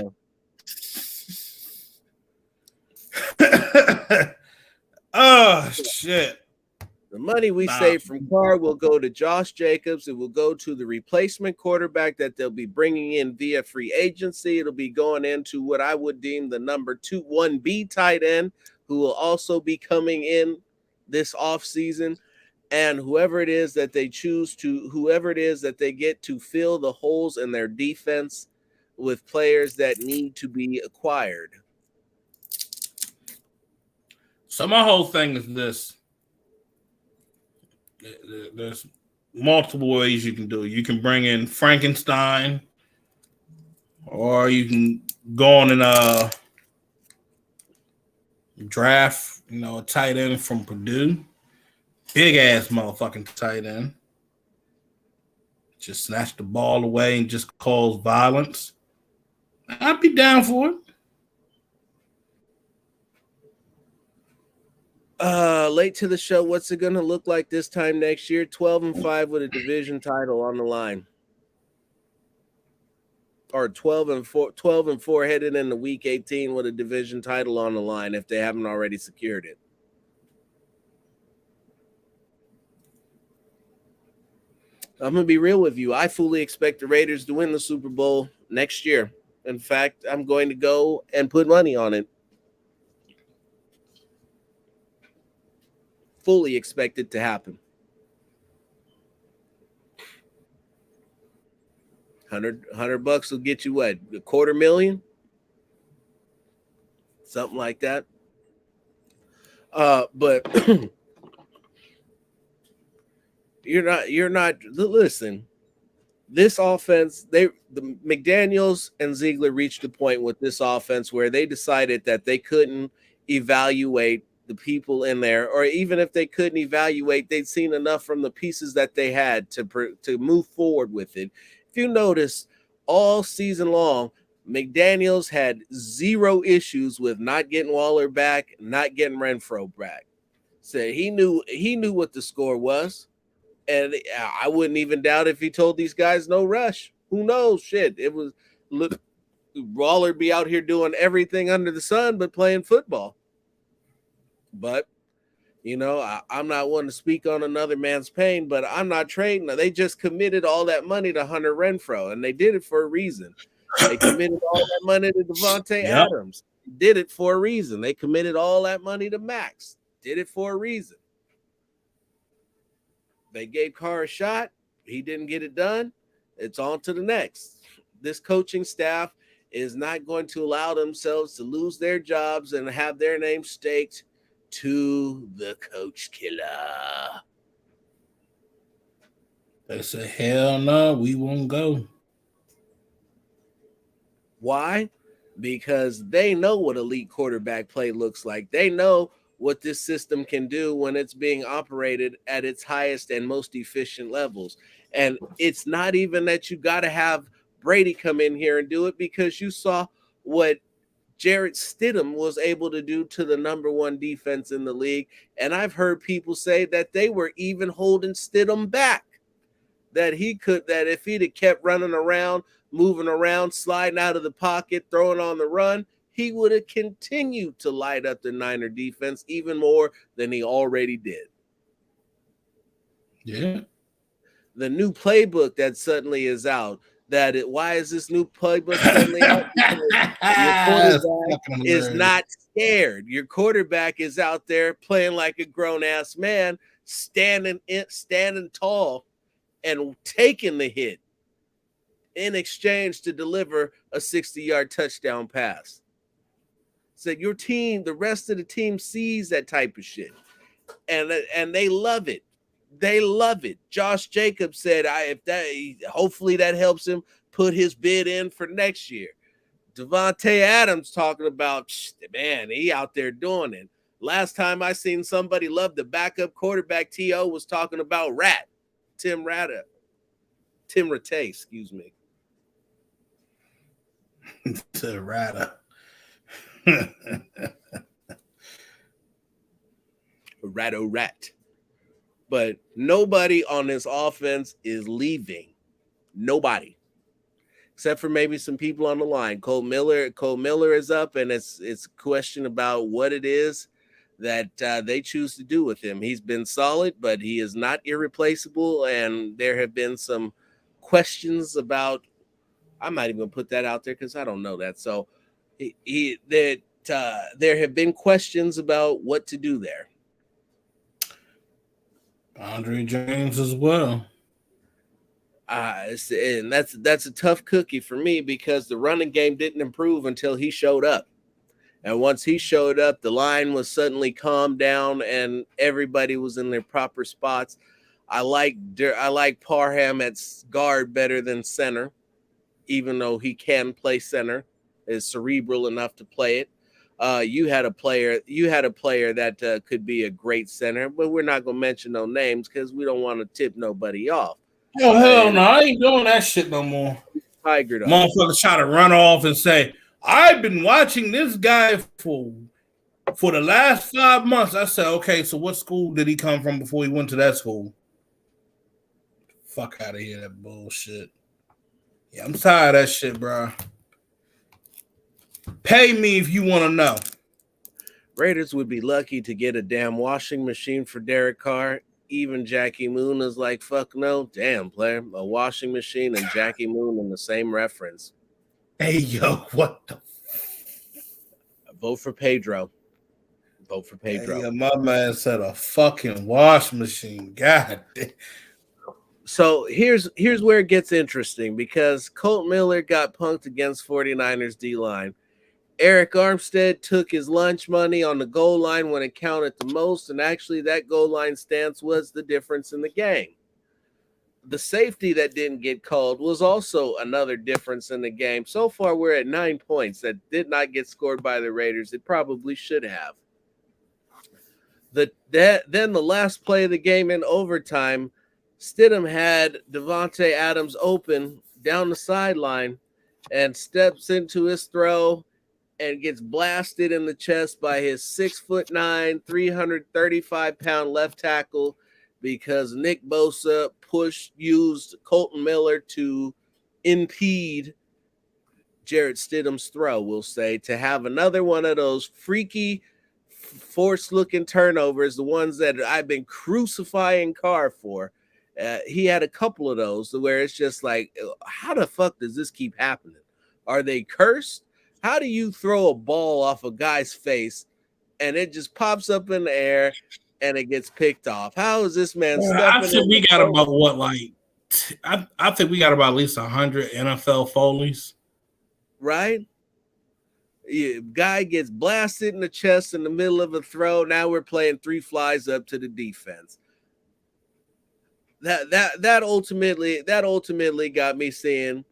oh shit. The money we save from Carr will go to Josh Jacobs. It will go to the replacement quarterback that they'll be bringing in via free agency. It'll be going into what I would deem the number 1B tight end, who will also be coming in this offseason. And whoever it is that they get to fill the holes in their defense with players that need to be acquired. So my whole thing is this. There's multiple ways you can do it. You can bring in Frankenstein, or you can go on and draft, a tight end from Purdue. Big ass motherfucking tight end. Just snatch the ball away and just cause violence. I'd be down for it. Late to the show. What's it going to look like this time next year? 12-5 with a division title on the line, or 12-4 headed into week 18 with a division title on the line if they haven't already secured it. I'm going to be real with you. I fully expect the Raiders to win the Super Bowl next year. In fact, I'm going to go and put money on it. Fully expect it to happen. $100 will get you what? $250,000? Something like that. But you're not listen. This offense, the McDaniels and Ziegler reached a point with this offense where they decided that they couldn't evaluate the people in there, or even if they couldn't evaluate, they'd seen enough from the pieces that they had to move forward with it. If you notice, all season long, McDaniels had zero issues with not getting Waller back, not getting Renfro back. So he knew what the score was. And I wouldn't even doubt if he told these guys no rush. Who knows? Shit. It was Waller be out here doing everything under the sun but playing football. But, I'm not one to speak on another man's pain, but I'm not trading. They just committed all that money to Hunter Renfro, and they did it for a reason. They committed all that money to Devante Adams. Did it for a reason. They committed all that money to Max. Did it for a reason. They gave Carr a shot. He didn't get it done. It's on to the next. This coaching staff is not going to allow themselves to lose their jobs and have their name staked to the coach killer. They say, hell no, we won't go. Why? Because they know what elite quarterback play looks like. They know what this system can do when it's being operated at its highest and most efficient levels. And it's not even that you got to have Brady come in here and do it, because you saw what Jarrett Stidham was able to do to the number one defense in the league. And I've heard people say that they were even holding Stidham back, that if he'd have kept running around, moving around, sliding out of the pocket, throwing on the run, he would have continued to light up the Niner defense even more than he already did. Yeah. The new playbook that suddenly is out, why is this new playbook suddenly out? Your quarterback is not scared. Your quarterback is out there playing like a grown-ass man, standing tall and taking the hit in exchange to deliver a 60-yard touchdown pass. So your team, the rest of the team sees that type of shit, and they love it. They love it. Josh Jacobs said, hopefully that helps him put his bid in for next year. Devante Adams talking about, man, he out there doing it. Last time I seen somebody love the backup quarterback, T.O. was talking about Tim Rattay, excuse me. To Rattay. Rat. But nobody on this offense is leaving. Nobody. Except for maybe some people on the line. Cole Miller is up, and it's a question about what it is that they choose to do with him. He's been solid, but he is not irreplaceable, and there have been some questions about, I'm not even going to put that out there because I don't know that. So there have been questions about what to do there. Andre James as well. And that's a tough cookie for me, because the running game didn't improve until he showed up. And once he showed up, the line was suddenly calmed down and everybody was in their proper spots. I like Parham at guard better than center, even though he can play center, is cerebral enough to play it. You had a player that could be a great center, but we're not gonna mention no names because we don't want to tip nobody off. Oh hell no, I ain't doing that shit no more. Tigered up. Motherfuckers try to run off and say, I've been watching this guy for the last 5 months. I said, okay, so what school did he come from before he went to that school? Fuck out of here, that bullshit. Yeah, I'm tired of that shit, bro. Pay me if you want to know. Raiders would be lucky to get a damn washing machine for Derek Carr. Even Jackie Moon is like, fuck no. Damn, player. A washing machine and Jackie Moon in the same reference. Hey, yo, what the? Vote for Pedro. Vote for Pedro. Hey, my man said a fucking wash machine. God damn. So here's where it gets interesting because Colt Miller got punked against 49ers D-line. Eric Armstead took his lunch money on the goal line when it counted the most, and actually that goal line stance was the difference in the game. The safety that didn't get called was also another difference in the game. So far, we're at 9 points that did not get scored by the Raiders. It probably should have. Then the last play of the game in overtime, Stidham had Devante Adams open down the sideline and steps into his throw and gets blasted in the chest by his 6'9", 335-pound left tackle because Nick Bosa used Colton Miller to impede Jarrett Stidham's throw, we'll say, to have another one of those freaky forced-looking turnovers, the ones that I've been crucifying Carr for. He had a couple of those where it's just like, how the fuck does this keep happening? Are they cursed? How do you throw a ball off a guy's face and it just pops up in the air and it gets picked off? How is this man stepping? I think we got about what, like, I think we got about at least 100 NFL Foleys. Right? Guy gets blasted in the chest in the middle of a throw. Now we're playing 3 flies up to the defense. That ultimately got me saying,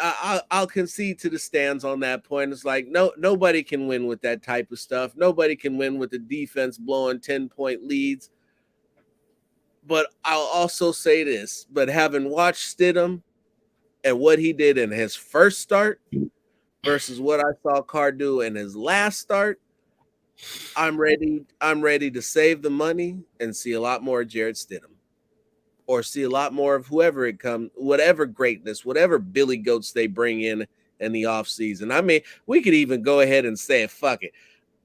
I'll concede to the stands on that point. It's like nobody can win with that type of stuff. Nobody can win with the defense blowing 10-point leads. But I'll also say this, but having watched Stidham and what he did in his first start versus what I saw Carr do in his last start, I'm ready to save the money and see a lot more of Jarrett Stidham. Or see a lot more of whoever it comes, whatever greatness, whatever Billy Goats they bring in the offseason. I mean, we could even go ahead and say, fuck it.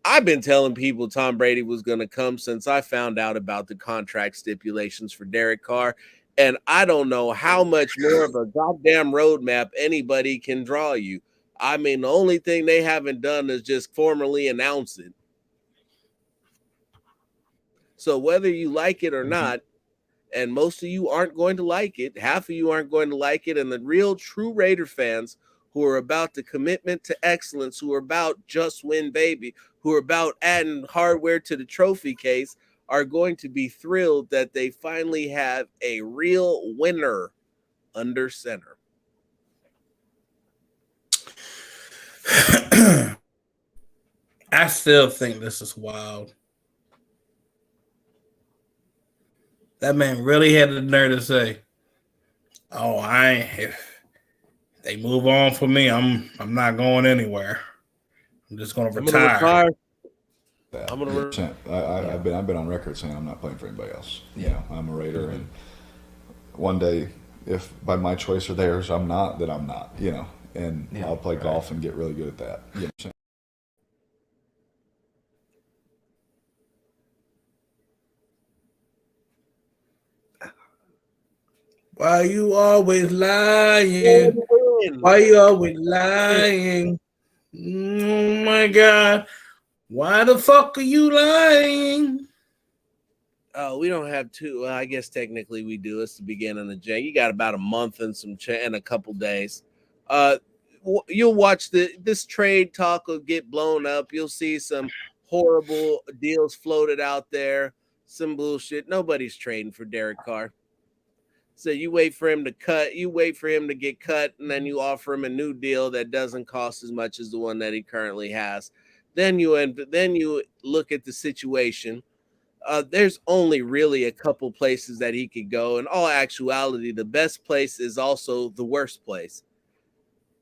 I've been telling people Tom Brady was going to come since I found out about the contract stipulations for Derek Carr. And I don't know how much more of a goddamn roadmap anybody can draw you. I mean, the only thing they haven't done is just formally announce it. So whether you like it or not, and most of you aren't going to like it. Half of you aren't going to like it. And the real true Raider fans who are about the commitment to excellence, who are about just win, baby, who are about adding hardware to the trophy case, are going to be thrilled that they finally have a real winner under center. I still think this is wild. That man really had the nerve to say, "Oh, if they move on for me, I'm not going anywhere. I'm just going to retire." I've been on record saying I'm not playing for anybody else. Yeah, you know, I'm a Raider, and one day, if by my choice or theirs, I'm not, then I'm not. You know, and I'll play golf and get really good at that. You know. Why you always lying? Why you always lying? Oh my God. Why the fuck are you lying? Oh, we don't have to. Well, I guess technically we do. It's the beginning of Jan. You got about a month and a couple days. you'll watch this trade talk will get blown up. You'll see some horrible deals floated out there, some bullshit. Nobody's trading for Derek Carr. So you wait for him to get cut, and then you offer him a new deal that doesn't cost as much as the one that he currently has. Then you look at the situation. There's only really a couple places that he could go. In all actuality, the best place is also the worst place.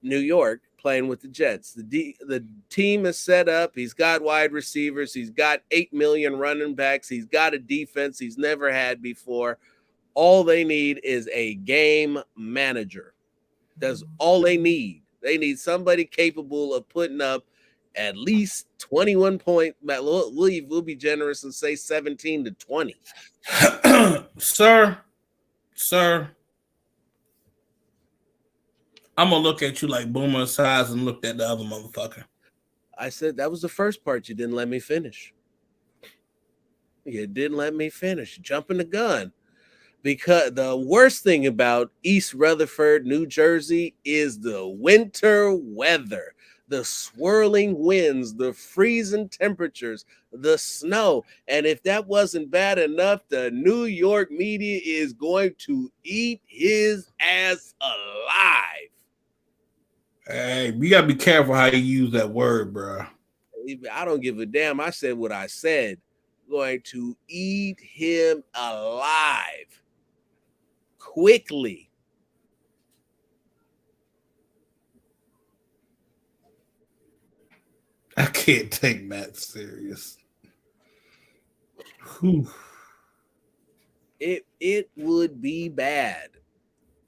New York, playing with the Jets. The team is set up. He's got wide receivers. He's got 8 million running backs. He's got a defense he's never had before. All they need is a game manager. That's all they need. They need somebody capable of putting up at least 21 points. We'll be generous and say 17 to 20. Sir, I'm going to look at you like Boomer size and looked at the other motherfucker. I said that was the first part. You didn't let me finish. Jumping the gun. Because the worst thing about East Rutherford, New Jersey, is the winter weather, the swirling winds, the freezing temperatures, the snow. And if that wasn't bad enough, the New York media is going to eat his ass alive. Hey, you got to be careful how you use that word, bro. I don't give a damn. I said what I said. Going to eat him alive. Quickly. I can't take Matt serious. Whew. It would be bad.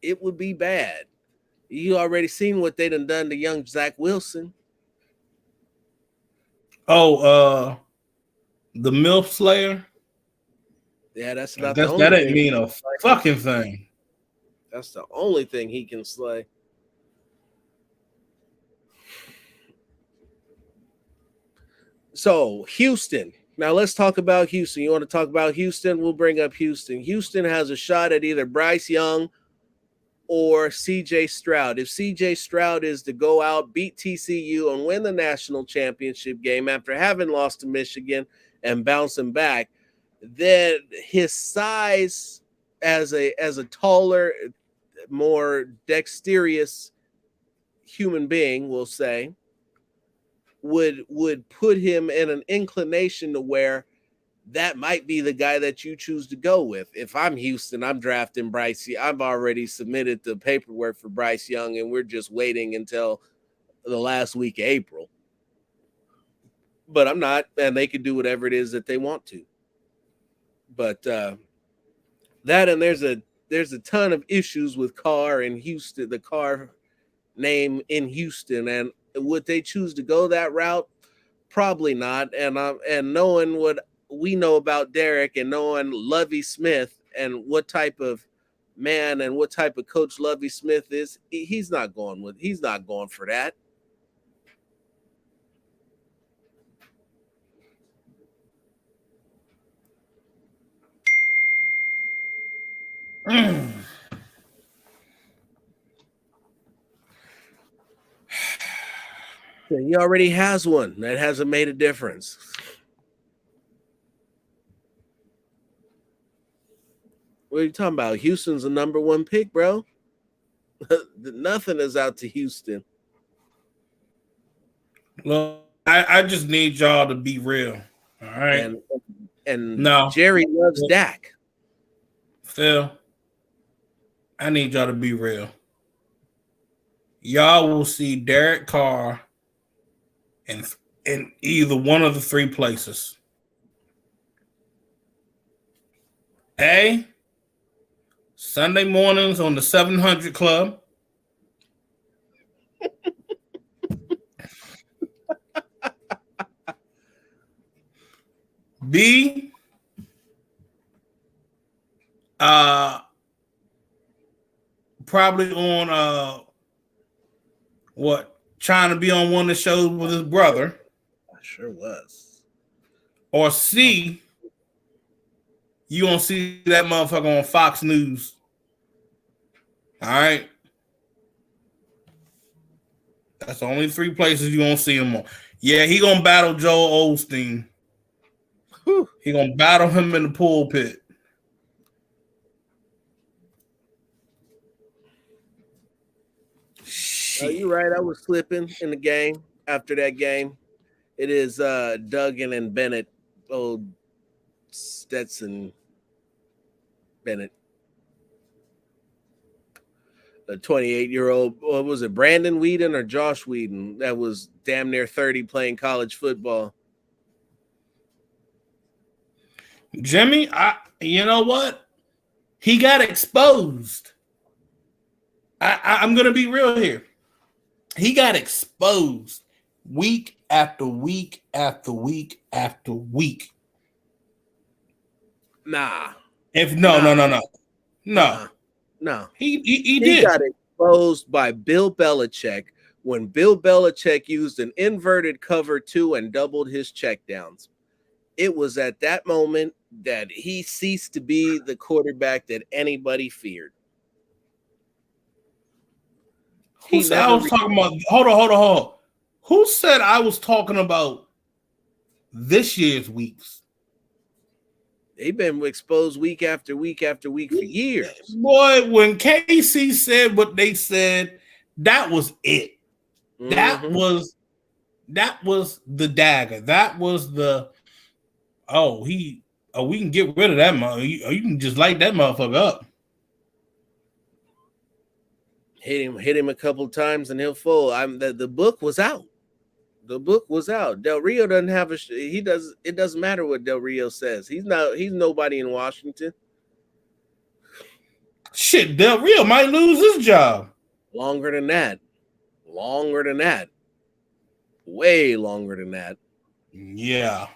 It would be bad. You already seen what they done to young Zach Wilson. Oh, the MILF Slayer? Yeah, that's not that didn't mean a fucking thing. That's the only thing he can slay. So, Houston. Now, let's talk about Houston. You want to talk about Houston? We'll bring up Houston. Houston has a shot at either Bryce Young or CJ Stroud. If CJ Stroud is to go out, beat TCU, and win the national championship game after having lost to Michigan and bouncing back, then his size as a taller, more dexterous human being, we'll say, would put him in an inclination to where that might be the guy that you choose to go with. If I'm Houston, I'm drafting Bryce. I've already submitted the paperwork for Bryce Young, and we're just waiting until the last week of April. But I'm not, and they can do whatever it is that they want to. But that, and there's a ton of issues with Carr in Houston, the Carr name in Houston, and would they choose to go that route? Probably not. And knowing what we know about Derek and knowing Lovie Smith and what type of man and what type of coach Lovie Smith is, he's not going for that. He already has one that hasn't made a difference. What are you talking about? Houston's the number one pick, bro. Nothing is out to Houston. Well, I just need y'all to be real. All right. And no. Jerry loves Dak. Phil, I need y'all to be real. Y'all will see Derek Carr in either one of the three places. A, Sunday mornings on the 700 Club. B, probably on trying to be on one of the shows with his brother. I sure was. Or C, you gonna see that motherfucker on Fox News. All right. That's the only 3 places you gonna see him on. Yeah, he gonna battle Joel Osteen. Whew. He gonna battle him in the pulpit. You're right. I was slipping in the game after that game. It is Duggan and Bennett. Old Stetson Bennett. A 28-year-old, what was it, Brandon Whedon or Josh Whedon, that was damn near 30 playing college football. Jimmy, you know what? He got exposed. I'm gonna be real here. He got exposed week after week after week after week. Nah. No. He did. got exposed by Bill Belichick when Bill Belichick used an inverted cover 2 and doubled his checkdowns. It was at that moment that he ceased to be the quarterback that anybody feared. Who said I was talking about? Hold on. Who said I was talking about this year's weeks? They've been exposed week after week after week for years. Boy, when KC said what they said, that was it. Mm-hmm. That was the dagger. That was the we can get rid of that motherfucker. You can just light that motherfucker up. Hit him a couple times and he'll fall. The book was out. The book was out. Del Rio doesn't have it doesn't matter what Del Rio says. He's nobody in Washington. Shit, Del Rio might lose his job. Longer than that. Way longer than that. Yeah.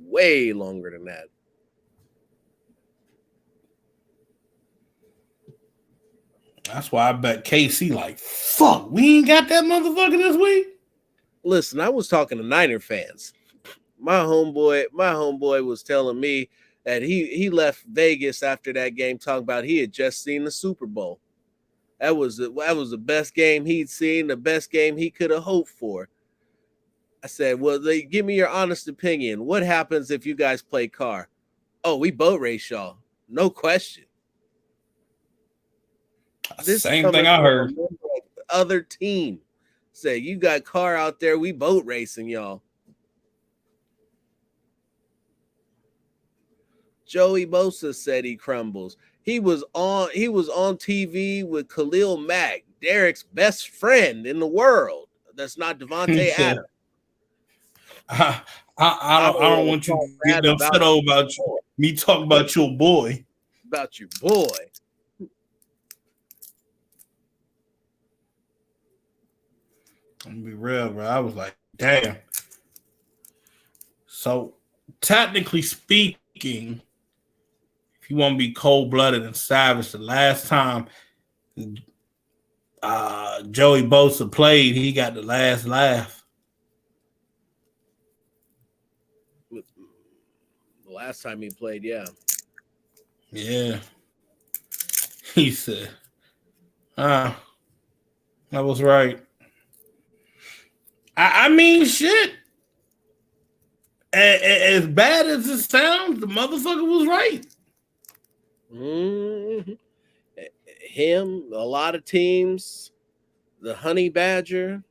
Way longer than that. That's why I bet KC like, fuck, we ain't got that motherfucker this week. Listen, I was talking to Niner fans. My homeboy was telling me that he left Vegas after that game talking about he had just seen the Super Bowl. That was the best game he'd seen, the best game he could have hoped for. I said, well, give me your honest opinion. What happens if you guys play Carr? Oh, we boat race y'all. No question. This same thing I heard. Other team say, you got Carr out there, we boat racing y'all. Joey Bosa said he crumbles. He was on TV with Khalil Mack, Derek's best friend in the world. That's not Devante Adams. I don't want you to get upset about me talking about your boy. About your boy. I'm gonna be real, bro. I was like, damn. So, technically speaking, if you want to be cold-blooded and savage, the last time Joey Bosa played, he got the last laugh. The last time he played, yeah. Yeah. He said, that was right. I mean, shit. As bad as it sounds, the motherfucker was right. Mm-hmm. Him, a lot of teams, the Honey Badger.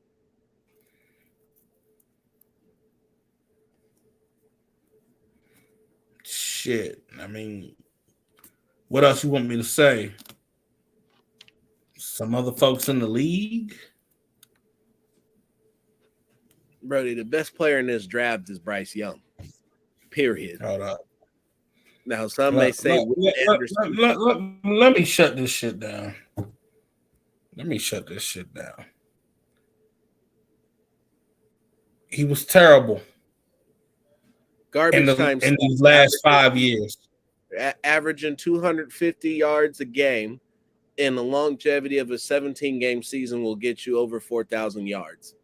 Shit. I mean, what else you want me to say? Some other folks in the league? Brody, the best player in this draft is Bryce Young. Period. Hold up. Now, some may say let me shut this shit down. He was terrible. Garbage time in these last 5 years. Averaging 250 yards a game in the longevity of a 17-game season will get you over 4,000 yards.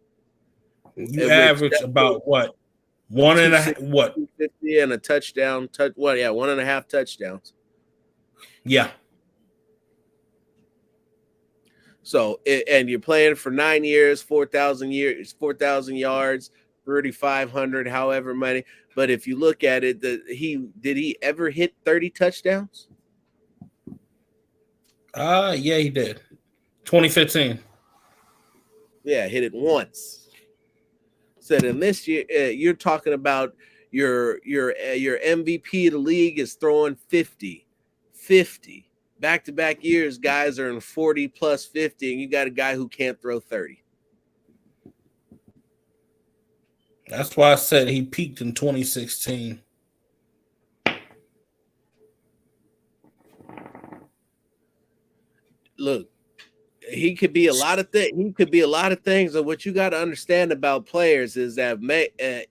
You average about what? 250 and a touchdown. 1.5 touchdowns. Yeah. So, and you're playing for 9 years, 4,000 yards, 3,500, however many. But if you look at it, did he ever hit 30 touchdowns? Yeah, he did. 2015. Yeah, hit it once. Said in this year, you're talking about your MVP of the league is throwing 50. Back-to-back years, guys are in 40 plus 50, and you got a guy who can't throw 30. That's why I said he peaked in 2016. Look, he could be a lot of things. He could be a lot of things. And what you got to understand about players is that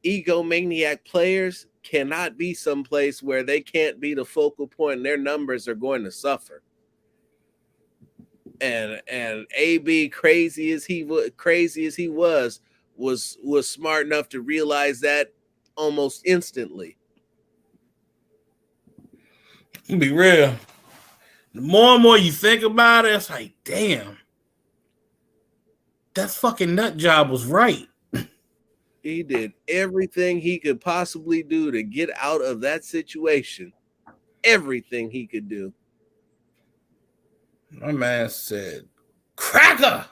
egomaniac players cannot be someplace where they can't be the focal point, and their numbers are going to suffer. And AB, crazy as he was smart enough to realize that almost instantly. To be real, the more and more you think about it, it's like, damn, that fucking nut job was right. He did everything he could possibly do to get out of that situation. Everything he could do. My man said, cracker,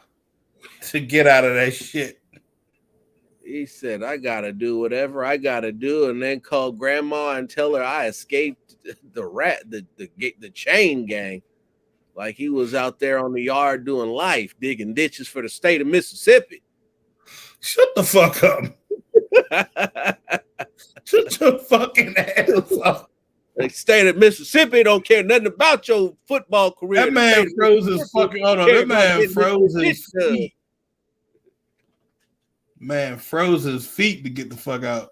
to get out of that shit. He said, I got to do whatever I got to do, and then call grandma and tell her I escaped the chain gang. Like he was out there on the yard doing life, digging ditches for the state of Mississippi. Shut the fuck up. Shut your fucking ass up. The state of Mississippi don't care nothing about your football career. That man froze his fucking That man froze his feet. Man froze his feet to get the fuck out.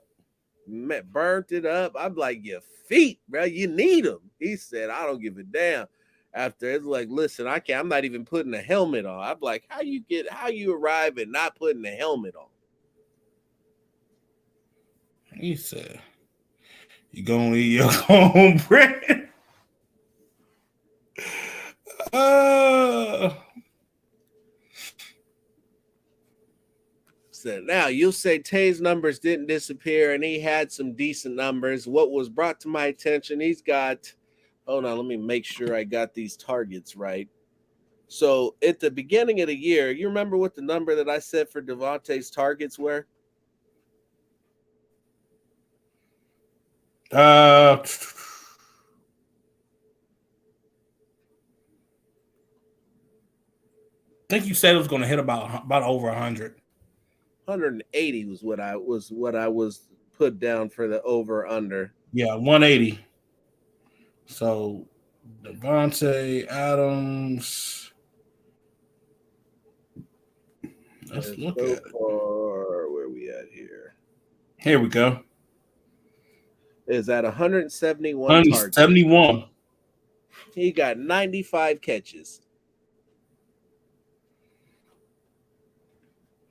Man, burnt it up. I'm like, your feet, bro. You need them. He said, I don't give a damn. After it's like, listen, I'm not even putting a helmet on. I'm like, how you arrive at not putting a helmet on? He said, you gonna eat your own bread? Said, now you'll say Tay's numbers didn't disappear and he had some decent numbers. What was brought to my attention, he's got, hold on, let me make sure I got these targets right. So at the beginning of the year, you remember what the number that I said for Devante's targets were? I think you said it was going to hit about over 100. 180 was what I was put down for the over under. Yeah, 180. So Devante Adams. Let's look at it. Where are we at here? Here we go. Is at 171 171. targets. He got 95 catches.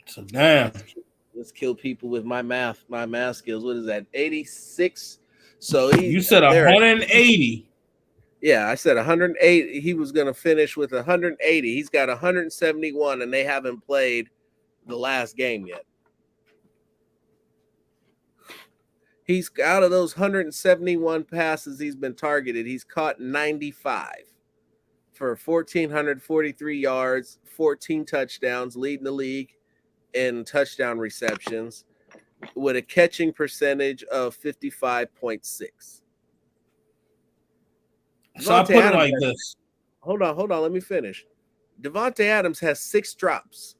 So damn. Let's kill people with my math skills. What is that? 86. So you said 180. Yeah, I said 108. He was going to finish with 180. He's got 171, and they haven't played the last game yet. He's out of those 171 passes he's been targeted, he's caught 95 for 1,443 yards, 14 touchdowns, leading the league in touchdown receptions with a catching percentage of 55.6. So I put it like this. Hold on. Let me finish. Devante Adams has 6 drops.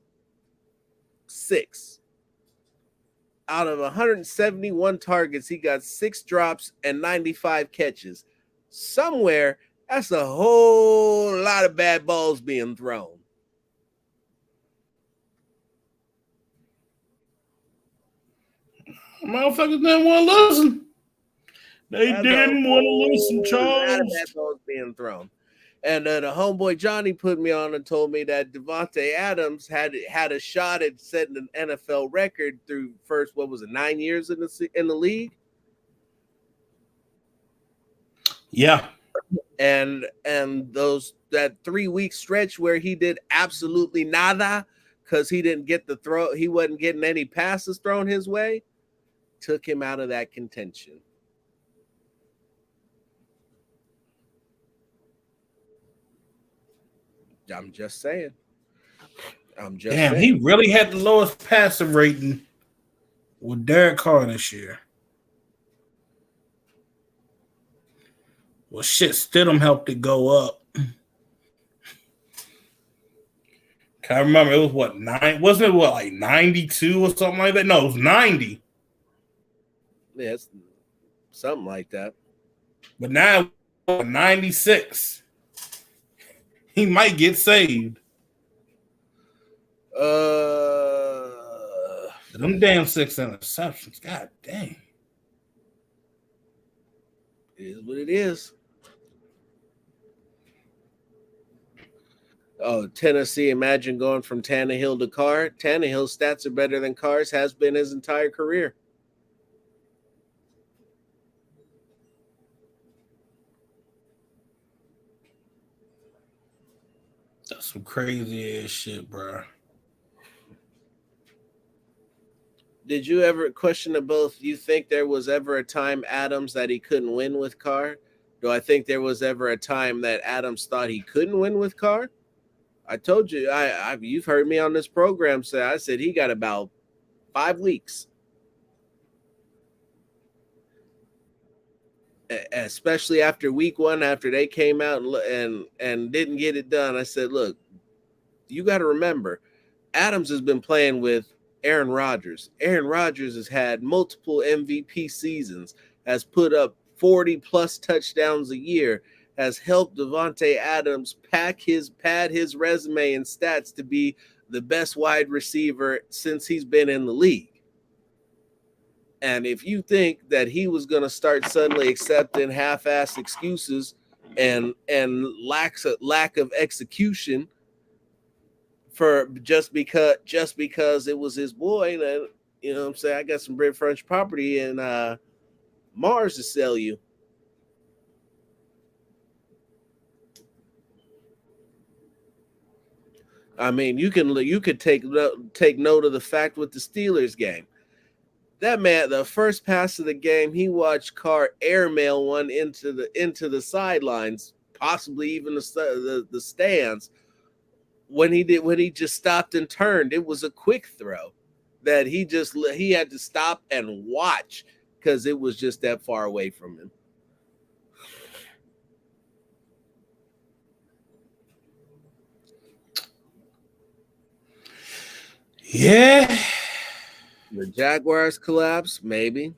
6. Out of 171 targets, he got 6 drops and 95 catches. Somewhere, that's a whole lot of bad balls being thrown. Motherfuckers didn't want to listen. They didn't want to listen, Charles. A lot of bad balls being thrown. And the homeboy Johnny put me on and told me that Devante Adams had a shot at setting an NFL record through 9 years in the league. Yeah. And those that 3-week stretch where he did absolutely nada because he didn't get the throw, he wasn't getting any passes thrown his way, took him out of that contention. I'm just saying. Damn, he really had the lowest passer rating with Derek Carr this year. Well, shit, Stidham helped it go up. Can I remember it was what, 9? Wasn't it what, like 92 or something like that? No, it was 90. Yeah, it's something like that. But now 96. He might get saved. Them damn 6 interceptions. God dang. It is what it is. Oh, Tennessee, imagine going from Tannehill to Carr. Tannehill's stats are better than Carr's, has been his entire career. That's some crazy ass shit, bro. Did you ever question the both? You think there was ever a time, Adams, that he couldn't win with Carr? Do I think there was ever a time that Adams thought he couldn't win with Carr? I told you, you've heard me on this program say, I said he got about 5 weeks. Especially after week 1, after they came out and didn't get it done. I said, look, you got to remember, Adams has been playing with Aaron Rodgers. Aaron Rodgers has had multiple MVP seasons, has put up 40-plus touchdowns a year, has helped Devante Adams pad his resume and stats to be the best wide receiver since he's been in the league. And if you think that he was going to start suddenly accepting half-assed excuses and lack of execution for just because it was his boy, then, you know what I'm saying, I got some Brit French property in Mars to sell you. I mean, you could take note of the fact with the Steelers game. That man, the first pass of the game, he watched Carr airmail one into the sidelines, possibly even the stands. When he just stopped and turned, it was a quick throw that he had to stop and watch because it was just that far away from him. Yeah. The Jaguars collapse, maybe.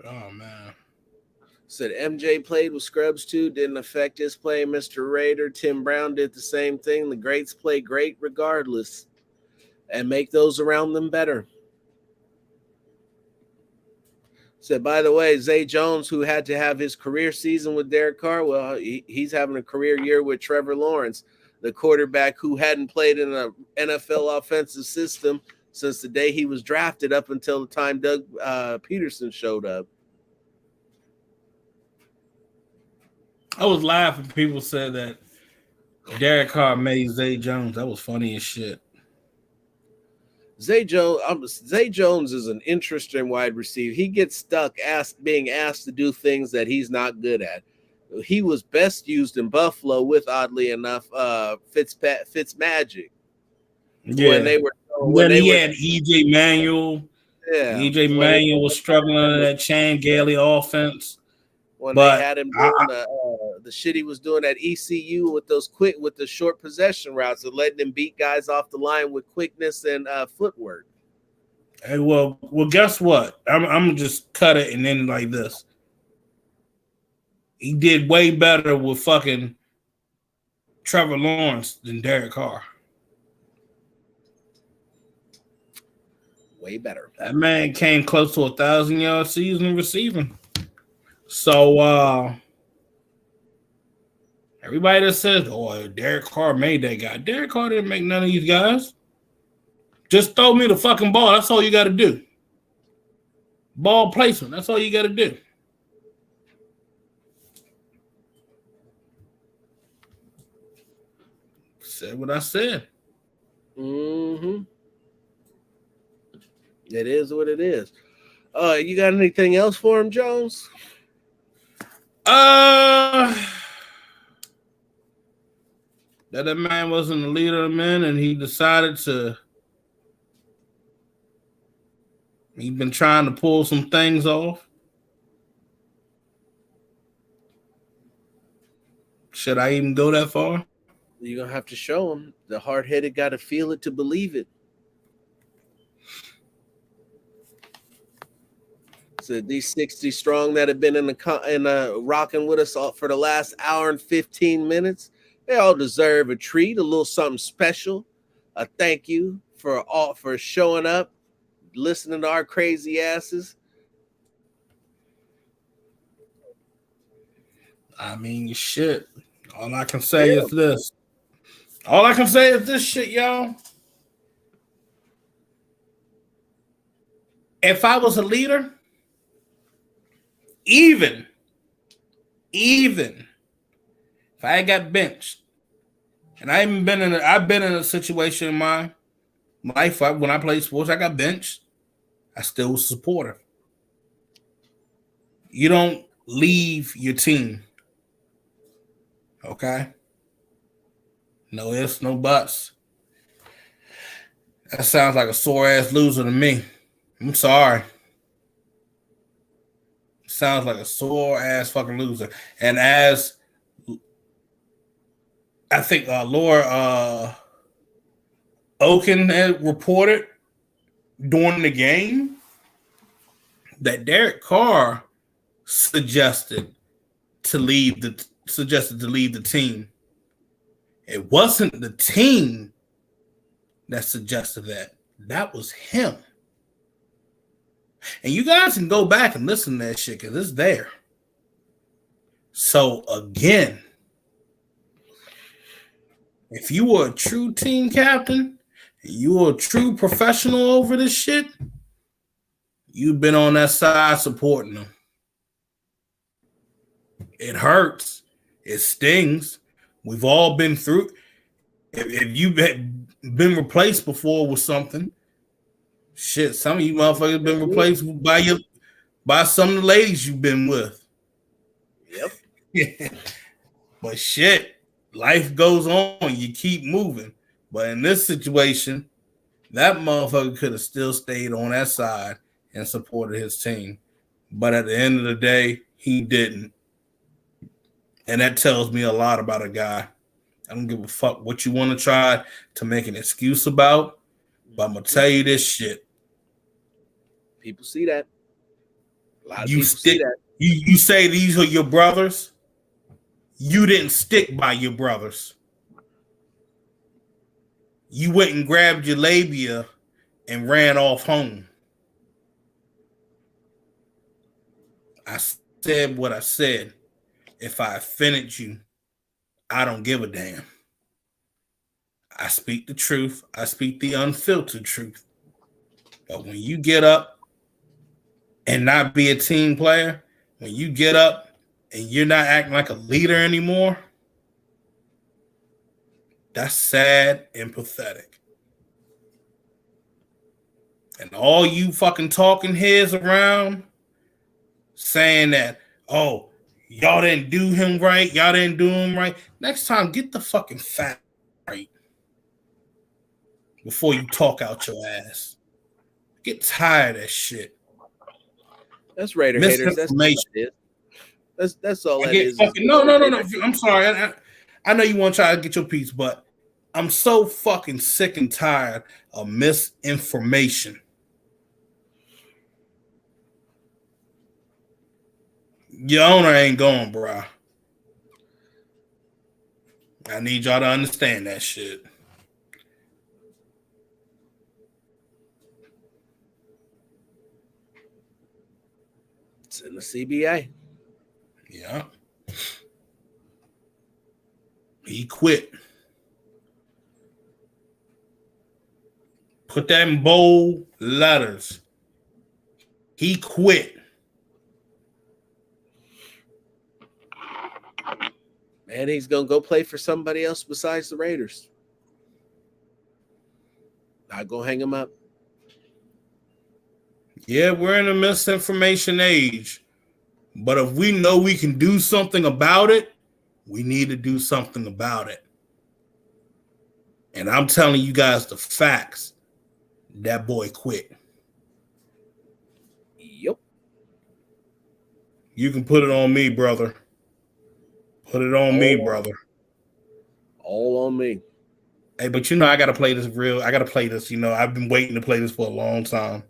Oh, man. Said MJ played with Scrubs too, didn't affect his play. Mr. Raider, Tim Brown did the same thing. The greats play great regardless and make those around them better. Said, by the way, Zay Jones, who had to have his career season with Derek Carr, well, he's having a career year with Trevor Lawrence, the quarterback who hadn't played in an NFL offensive system since the day he was drafted up until the time Doug Peterson showed up. I was laughing. People said that Derek Carr made Zay Jones. That was funny as shit. Zay Jones is an interesting wide receiver. He gets stuck being asked to do things that he's not good at. He was best used in Buffalo with, oddly enough, Fitzmagic. Yeah. When he had EJ Manuel. Yeah. EJ Manuel was struggling under that Chan Gailey offense. When they had him doing the shit he was doing at ECU with the short possession routes and letting him beat guys off the line with quickness and footwork. Hey, well, guess what? I'm gonna just cut it and then like this. He did way better with fucking Trevor Lawrence than Derek Carr. Way better. That man came close to 1,000-yard season receiving. So everybody that says, "Oh, Derek Carr made that guy," Derek Carr didn't make none of these guys. Just throw me the fucking ball. That's all you got to do. Ball placement. That's all you got to do. Said what I said. Mm-hmm. It is what it is. You got anything else for him, Jones? That man wasn't the leader of men, and he decided to. He's been trying to pull some things off. Should I even go that far? You're going to have to show him. The hard-headed got to feel it to believe it. So these 60 strong that have been rocking with us all for the last hour and 15 minutes, they all deserve a treat, a little something special. A thank you for showing up, listening to our crazy asses. I mean, shit. All I can say is this. All I can say is this shit, y'all. If I was a leader, even if I got benched, and I've been in a situation in my life when I played sports, I got benched. I still was a supporter. You don't leave your team. Okay? No ifs, no buts. That sounds like a sore ass loser to me. I'm sorry. Sounds like a sore ass fucking loser. And as I think Laura Oken had reported during the game that Derek Carr suggested to leave the team. It wasn't the team that suggested that. That was him. And you guys can go back and listen to that shit because it's there. So again, if you were a true team captain and you were a true professional over this shit, you've been on that side supporting them. It hurts. It stings. We've all been through. If you've been replaced before with something, shit, some of you motherfuckers been replaced by some of the ladies you've been with. Yep. But shit, life goes on. You keep moving. But in this situation, that motherfucker could have still stayed on that side and supported his team. But at the end of the day, he didn't. And that tells me a lot about a guy. I don't give a fuck what you want to try to make an excuse about, but I'm going to tell you this shit. People see that. A lot of people see that. You say these are your brothers. You didn't stick by your brothers. You went and grabbed your labia and ran off home. I said what I said. If I offended you, I don't give a damn. I speak the truth. I speak the unfiltered truth. But when you get up and not be a team player, when you get up and you're not acting like a leader anymore, that's sad and pathetic. And all you fucking talking heads around saying that, oh, y'all didn't do him right. Y'all didn't do him right. Next time, get the fucking fact right before you talk out your ass. Get tired of that shit. That's Raider haters. That's all it is. That's all that is. No. I'm sorry. I know you want to try to get your piece, but I'm so fucking sick and tired of misinformation. Your owner ain't going, bro. I need y'all to understand that shit. It's in the CBA. Yeah. He quit. Put that in bold letters. He quit. Man, he's going to go play for somebody else besides the Raiders. I go hang him up. Yeah, we're in a misinformation age. But if we know we can do something about it, we need to do something about it. And I'm telling you guys the facts. That boy quit. Yep. You can put it on me, brother. Put it on me, brother. All on me. Hey, but you know, I got to play this real. I got to play this. You know, I've been waiting to play this for a long time.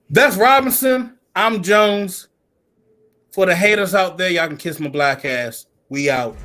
That's Robinson. I'm Jones. For the haters out there, y'all can kiss my black ass. We out.